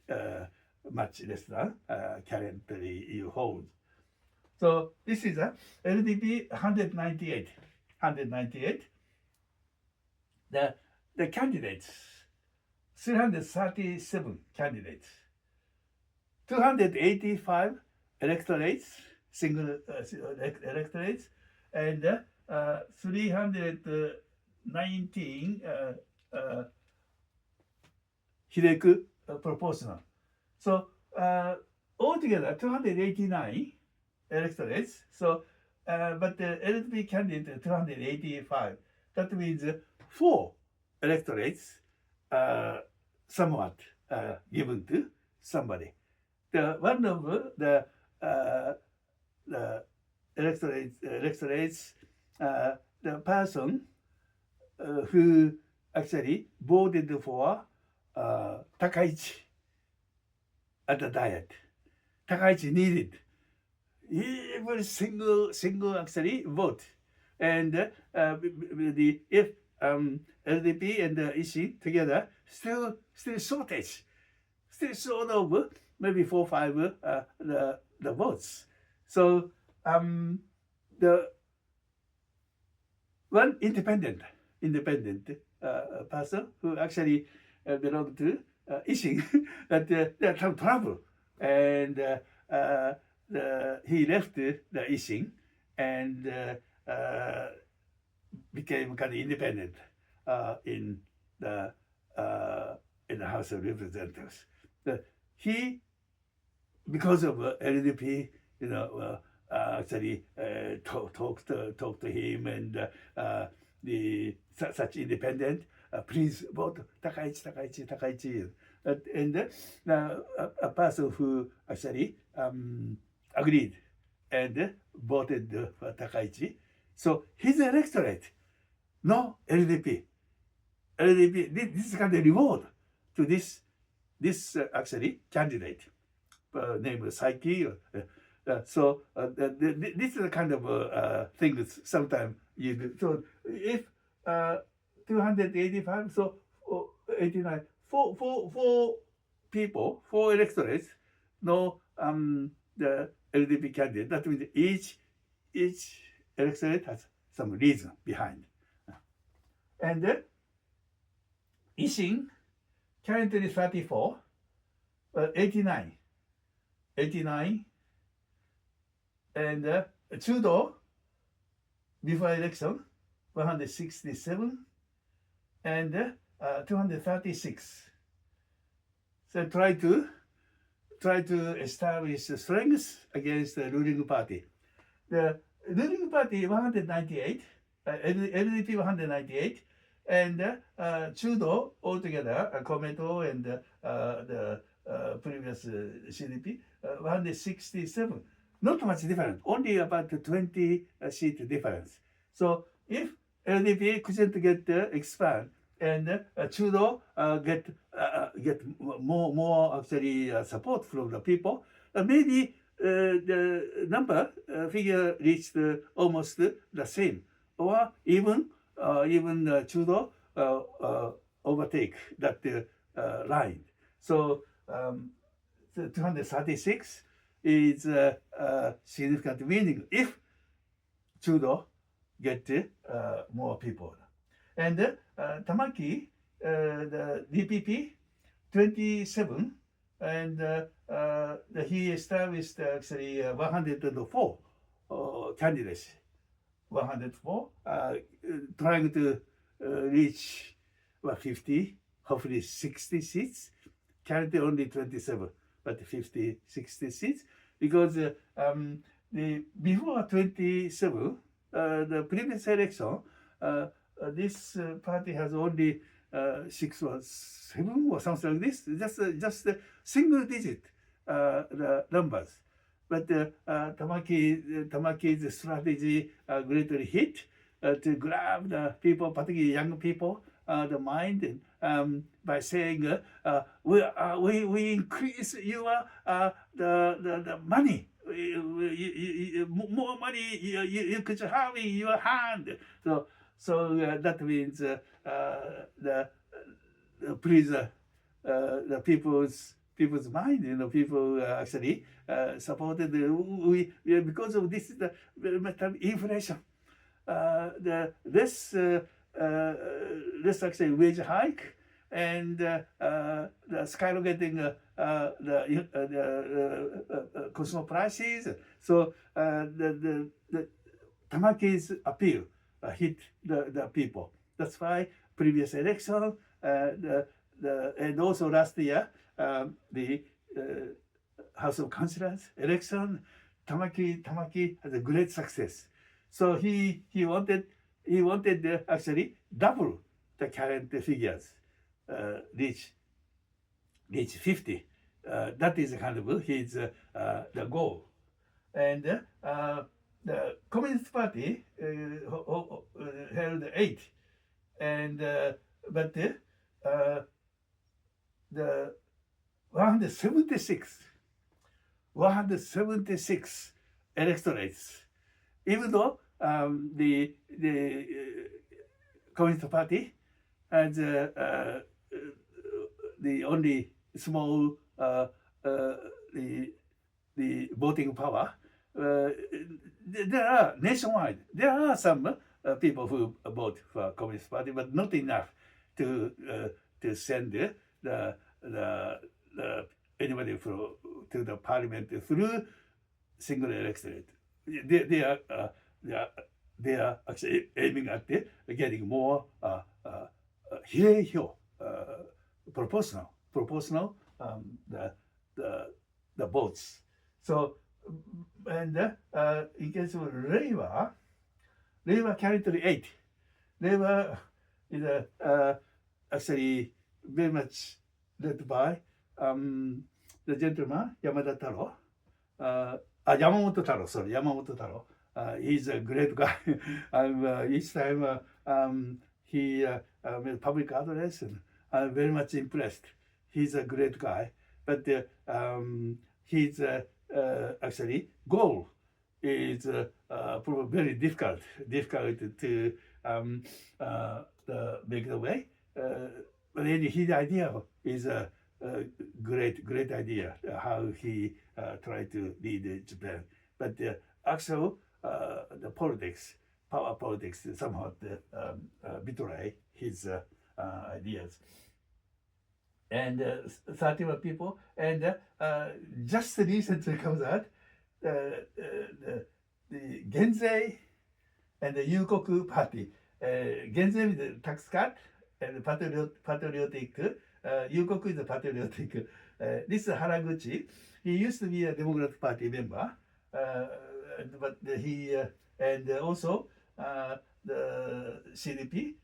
much less than currently you hold. So this is a LDP 198. 198. The candidates, 337 candidates, 285 electorates, single electorates, and 319 Hideku proportional. So altogether 289 electorates. So but the LDP candidate 285. That means 4 electorates somewhat given to somebody. The one of the electorates, the person who actually voted for Takaichi at the Diet. Takaichi needed every single actually vote, and if LDP and the Ishin together still shortage, still short of maybe 4-5 the votes. So the one independent person who actually belonged to Ishin that they had some trouble, and he left the Ishin and became kind of independent in the House of Representatives. He, because of LDP, actually talked to him, and such independent, please vote Takaichi. And a person who actually agreed and voted for Takaichi. So his electorate, no LDP. This is kind of reward to this actually candidate named Saiki. So this is the kind of thing that sometimes you do. So if 285, so 89, four people, 4 electorates, no the LDP candidate. That means each electorate has some reason behind. And Ishin currently 34, 89, and Chudo before election 167 and 236. So try to establish strengths against the ruling party. The ruling party 198, LDP 198, and Chudo altogether, Komeito and the previous CDP 167. Not much difference, only about 20 seat difference. So if LDP couldn't get expand and Chudo get more actually support from the people, maybe the number figure reached almost the same, or even Chudo overtake that line. So 236 is significant winning if Chudo get more people. And Tamaki, the DPP, 27, and he established actually 104 candidates. 104, trying to reach 50, hopefully 60 seats. Currently only 27, but 50, 60 seats. Because before 27, the previous election, this party has only 6 or 7 or something like this, just single digit the numbers. But Tamaki's strategy greatly hit to grab the people, particularly young people, the mind by saying we increase your the money. More money you could have in your hand. So that means the please the people's mind. People actually supported because of this the inflation. This actually wage hike and the skyrocketing consumer prices. So the Tamaki's appeal hit the people. That's why previous election and also last year the House of Councillors election, Tamaki has a great success. So he wanted actually double the current figures, reach 50. That is kind of his the goal. And the Communist Party held 8, and but the 176 electorates, even though the Communist Party has the only small the voting power. There are nationwide. There are some people who vote for Communist Party, but not enough to send the anybody to the parliament through single electorate. They are actually aiming at getting more proportional the votes. So and in case of Reiwa carried 8. Reiwa is actually very much led by the gentleman Yamamoto Taro. Sorry, Yamamoto Taro. He's a great guy. Each time he made public address, and I'm very much impressed. He's a great guy, but his actually goal is probably very difficult to make the way. But his idea is a great idea how he tried to lead Japan. But the actual the power politics, somehow betray his ideas. And 31 people, and just recently comes out the Genzei and the Yukoku Party. Genzei is the tax cut and patriotic. Yukoku is the patriotic. This is Haraguchi. He used to be a Democratic Party member, but he and also the CDP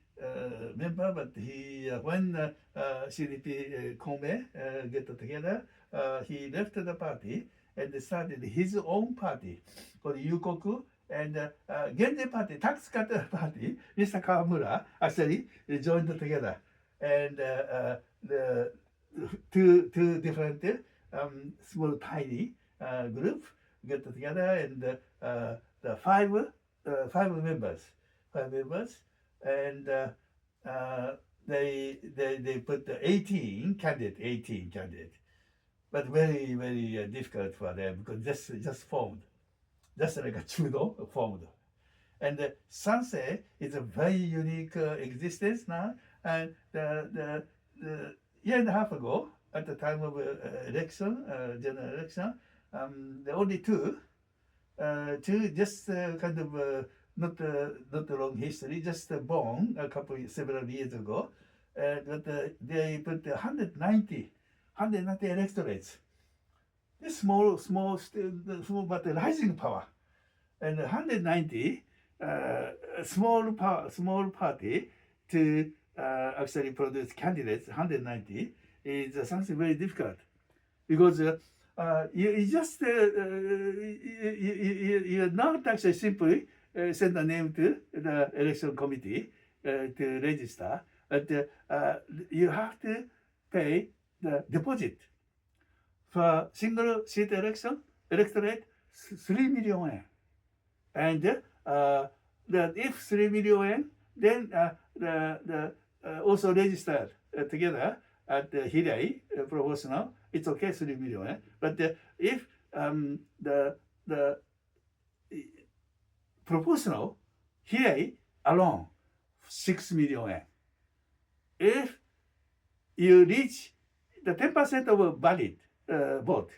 member, but he when CDP Kome get together, he left the party and started his own party called Yukoku. And Genzei Party, tax cut party, Mr. Kawamura actually joined together. And the two different small tiny group get together, and the five members, and they put 18 candidate, but very difficult for them because just formed, just like a judo formed. And Sansei is a very unique existence now. And the year and a half ago, at the time of election, general election, the only two just kind of not a long history, just born several years ago, but they put 190 electorates. This small but rising power, and 190 small party to actually produce candidates. 190 is something very difficult, because you just you're not actually simply send a name to the election committee to register. But you have to pay the deposit for single seat electorate 3 million yen. And if 3 million yen, then also registered together at the Hirai proportional, it's okay 3 million yen. But if the proportional Hirai alone 6 million yen. If you reach the 10% of a valid vote,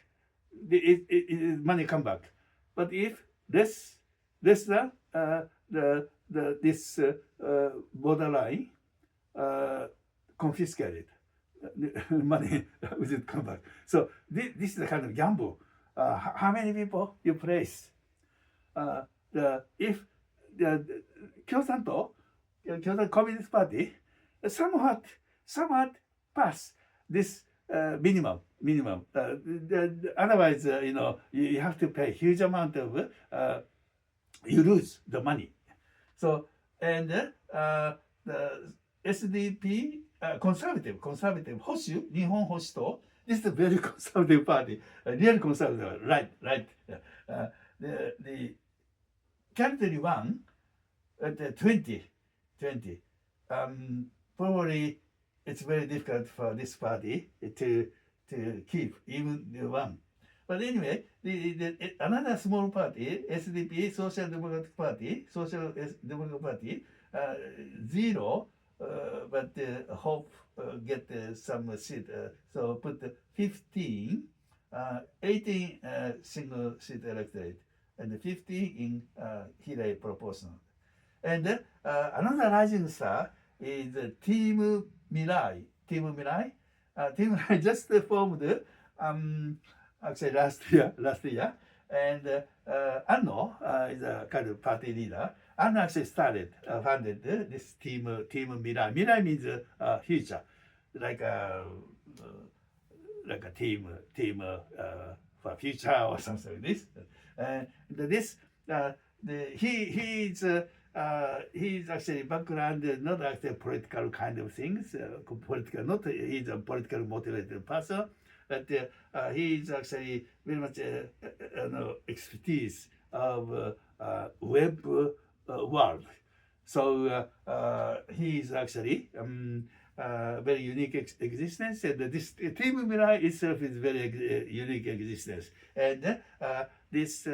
money come back. But if less than this borderline, confiscated, money will come back. So this is the kind of gamble. How many people you place? If the Kyosanto Communist Party somewhat pass this minimum. Otherwise, you have to pay huge amount of, you lose the money. So, and the SDP, conservative, Hoshu, Nihon Hoshu, this is a very conservative party, real conservative, right. The category 1 at 20. Probably it's very difficult for this party to keep even the one. But anyway, another small party, SDP, Social Democratic Party, 0, but hope get some seat. So put 15, 18 single seat electorate, and 50 in Hirai proportional. And another rising star is Team Mirai. Team Mirai just formed actually last year. And Anno is a kind of party leader. Anno actually founded this team Mirai. Mirai means future, like a team for future or something like this. And he's actually background not actually political kind of things. He's a political motivated person, but he's actually very much expertise of web world. So he's actually very unique existence, and this Team Mirai itself is very unique existence. And this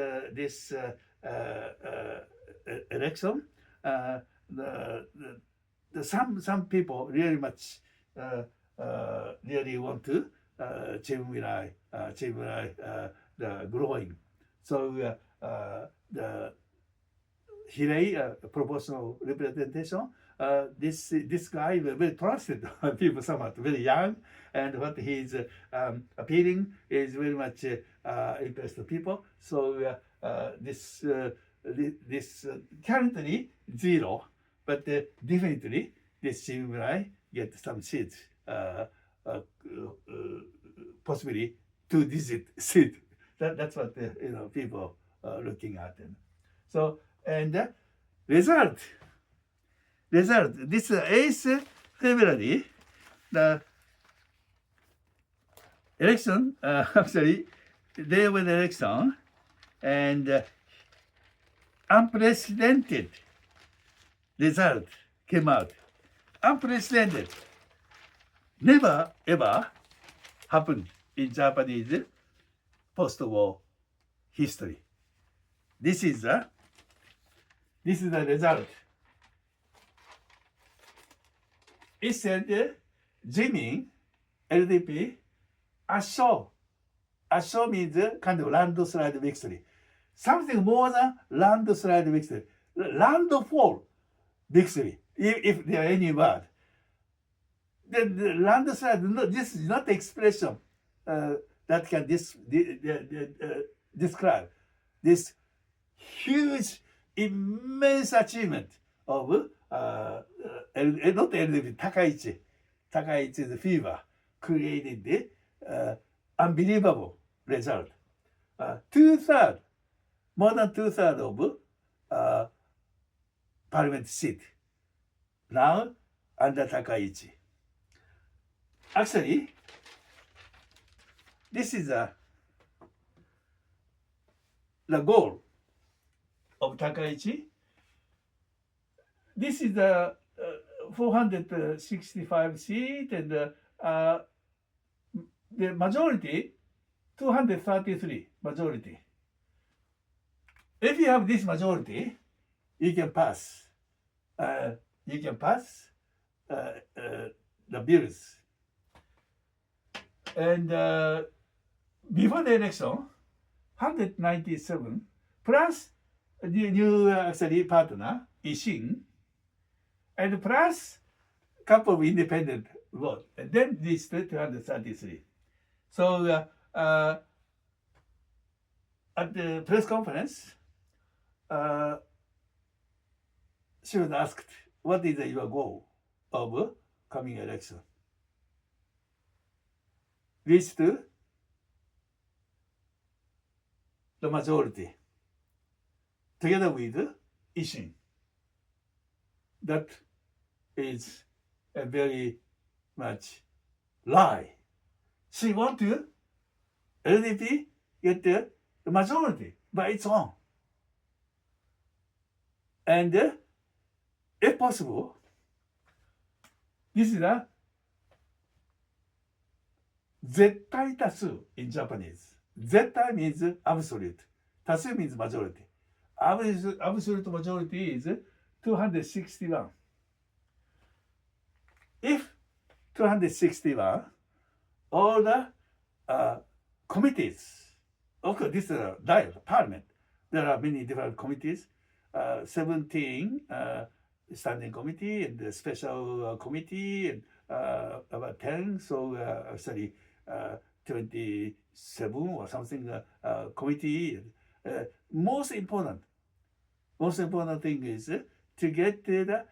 election, some people really much really want to Team Mirai the growing. So the Hirai proportional representation. This guy is very trusted people, somewhat very young, and what he's appealing is very much impressed the people. So this currently 0, but definitely this Team Mirai get some seats, possibly 2-digit seat. That's what people are looking at. So, and result. This 8th February, the election, actually, there was election, and unprecedented result came out. Unprecedented. Never ever happened in Japanese post-war history. This is the result. It said Jimin, LDP, assure means kind of landslide victory. Something more than landslide victory. Landfall victory, if there are any word. The landslide, this is not expression that can describe this huge, immense achievement of not LDP, Takaichi's fever created the unbelievable result. More than two-thirds of parliament seat. Now, under Takaichi. Actually, this is the goal of Takaichi. This is the 465 seat, and the majority 233 majority. If you have this majority, you can pass. You can pass the bills. And before the election, 197 plus the new actually partner, Ishin, and plus couple of independent vote, and then this 233. So at the press conference, she was asked, "What is your goal of coming election?" Reach to the majority, together with Ishin. That is a very much lie. She want to LDP get the majority by its own. And if possible, this is a 絶対多数 in Japanese. 絶対 means absolute. 多数 means majority. Absolute majority is 261. If 261, all the committees, of course, this is a parliament. There are many different committees, 17 standing committee and the special committee, and about 10, so actually 27 or something committee. Most important thing is to get the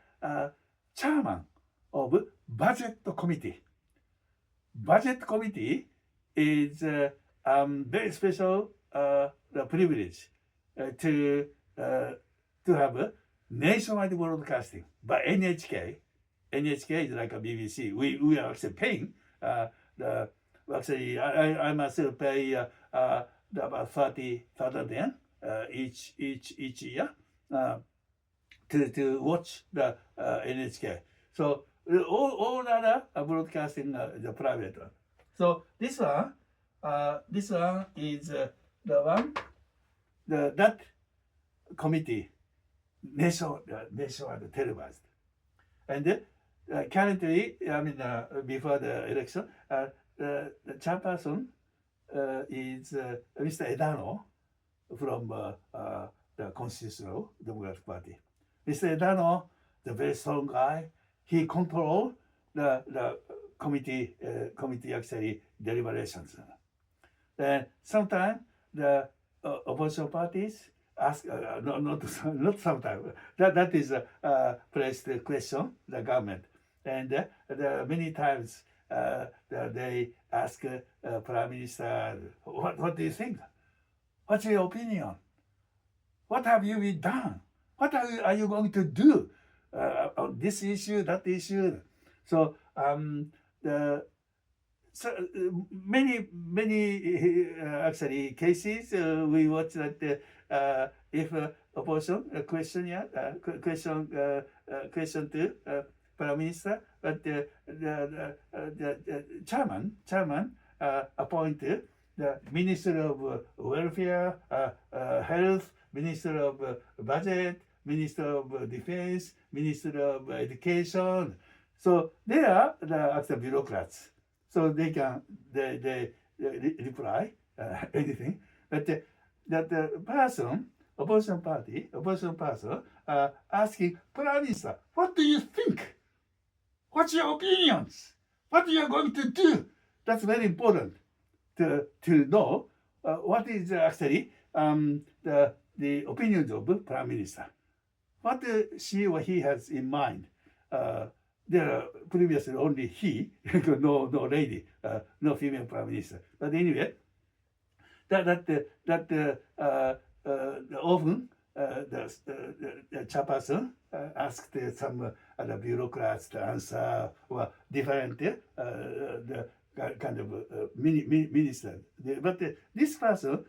chairman of budget committee. Budget committee is very special privilege to have nationwide broadcasting by NHK. NHK is like a BBC. We are actually paying I myself pay about 30,000 yen each year to watch the NHK. So all other broadcasting the private one. So this one is the one that committee nationwide televised. And currently, I mean, before the election, the chairperson is Mr. Edano from the Constitutional Democratic Party. Mr. Edano, the very strong guy, he controls the committee actually deliberations. Then sometimes the opposition parties ask, not sometimes, that is placed the question, the government. And many times they ask Prime Minister, what do you think? What's your opinion? What have you been done? What are you going to do on this issue, that issue? So many actually cases we watch that if opposition question to Prime Minister, but the chairman appointed the Minister of Welfare, Health, Minister of Budget, Minister of Defense, Minister of Education. So they are the actual bureaucrats. So they can they reply anything. But that the opposition person asking Prime Minister, what do you think? What's your opinions? What are you going to do? That's very important to know what is actually the opinions of Prime Minister. What she or he has in mind. There are previously only he, no lady, no female Prime Minister. But anyway, that often the chairperson asked some other bureaucrats to answer, or different the kind of minister. But this person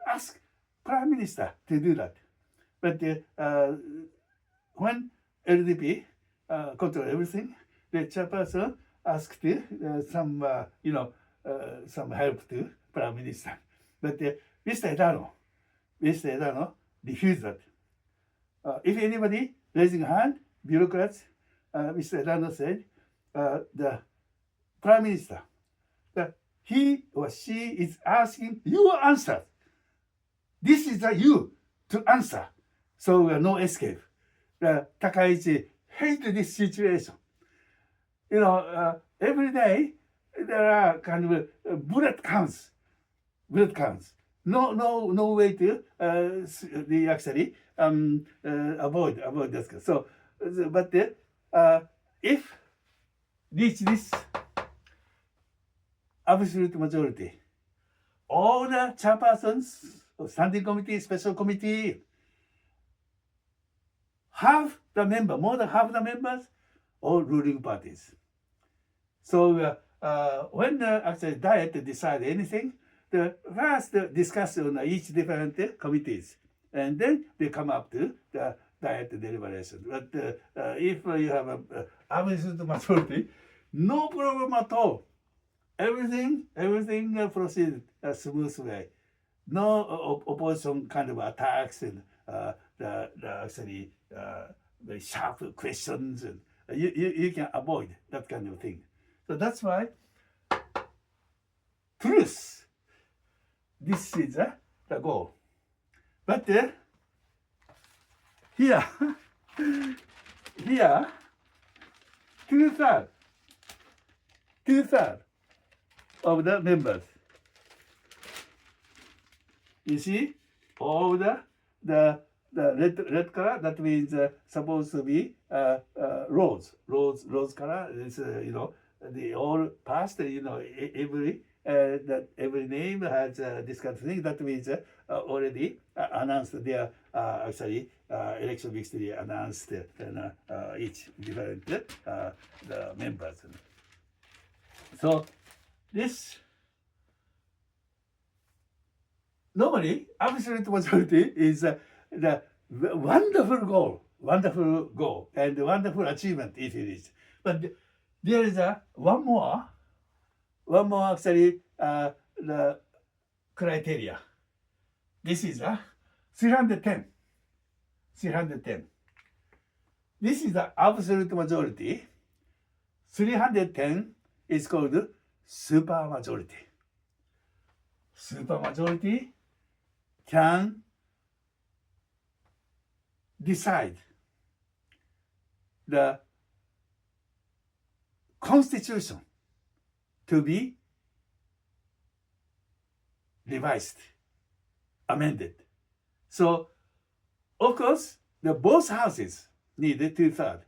asked prime minister to do that. But when LDP control everything, the chairperson asked some help to prime minister. But Mr. Edano refused that. If anybody raising a hand, bureaucrats, Mr. Edano said, the prime minister, that he or she is asking your answer. This is you to answer. So no escape. Takaichi hated this situation. Every day there are kind of bullet counts. No way to actually avoid that. So, but if reach this absolute majority, all the chairpersons of standing committee, special committee, more than half the members, all ruling parties. So when actually Diet decide anything, the first discuss on each different committees, and then they come up to the Diet deliberation. But if you have a absolute majority, no problem at all. Everything proceeds a smooth way. No opposition kind of attacks and the actually very sharp questions, and you can avoid that kind of thing. So that's why truth. This is the goal. But here, two-thirds of the members. You see, all the red color, that means supposed to be rose color. Is they all passed. Every name has this kind of thing. That means already announced their actually election victory announced each different the members. So this normally absolute majority is the wonderful goal and wonderful achievement if it is. But there is one more actually the criteria. This is 310. This is the absolute majority. 310 is called super majority. Super majority can decide the constitution to be revised, amended. So, of course, both houses need a two-thirds.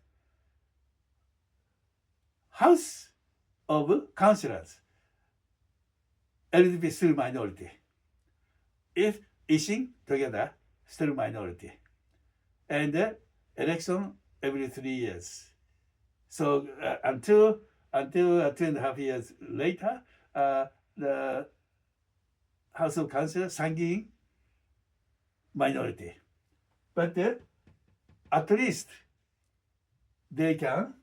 House of Councillors, LDP still minority. If Ishin together, still minority. And election every 3 years. So until 2.5 years later, the House of Councillors, Sangin, minority. But at least they can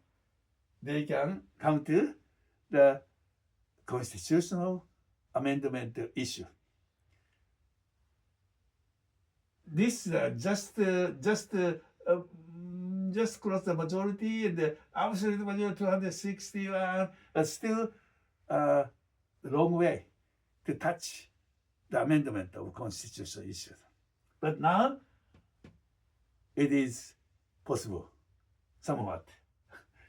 come to the constitutional amendment issue. This just cross the majority, and the absolute majority 261, but still a long way to touch the amendment of constitutional issues. But now it is possible, somewhat.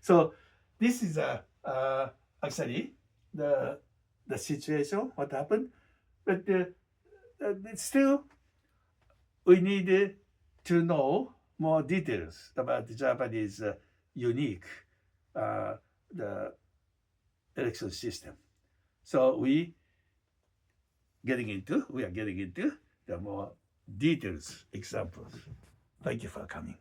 So this is actually the situation, what happened. But still, we need to know more details about the Japanese unique the election system. So we are getting into the more details examples. Thank you for coming.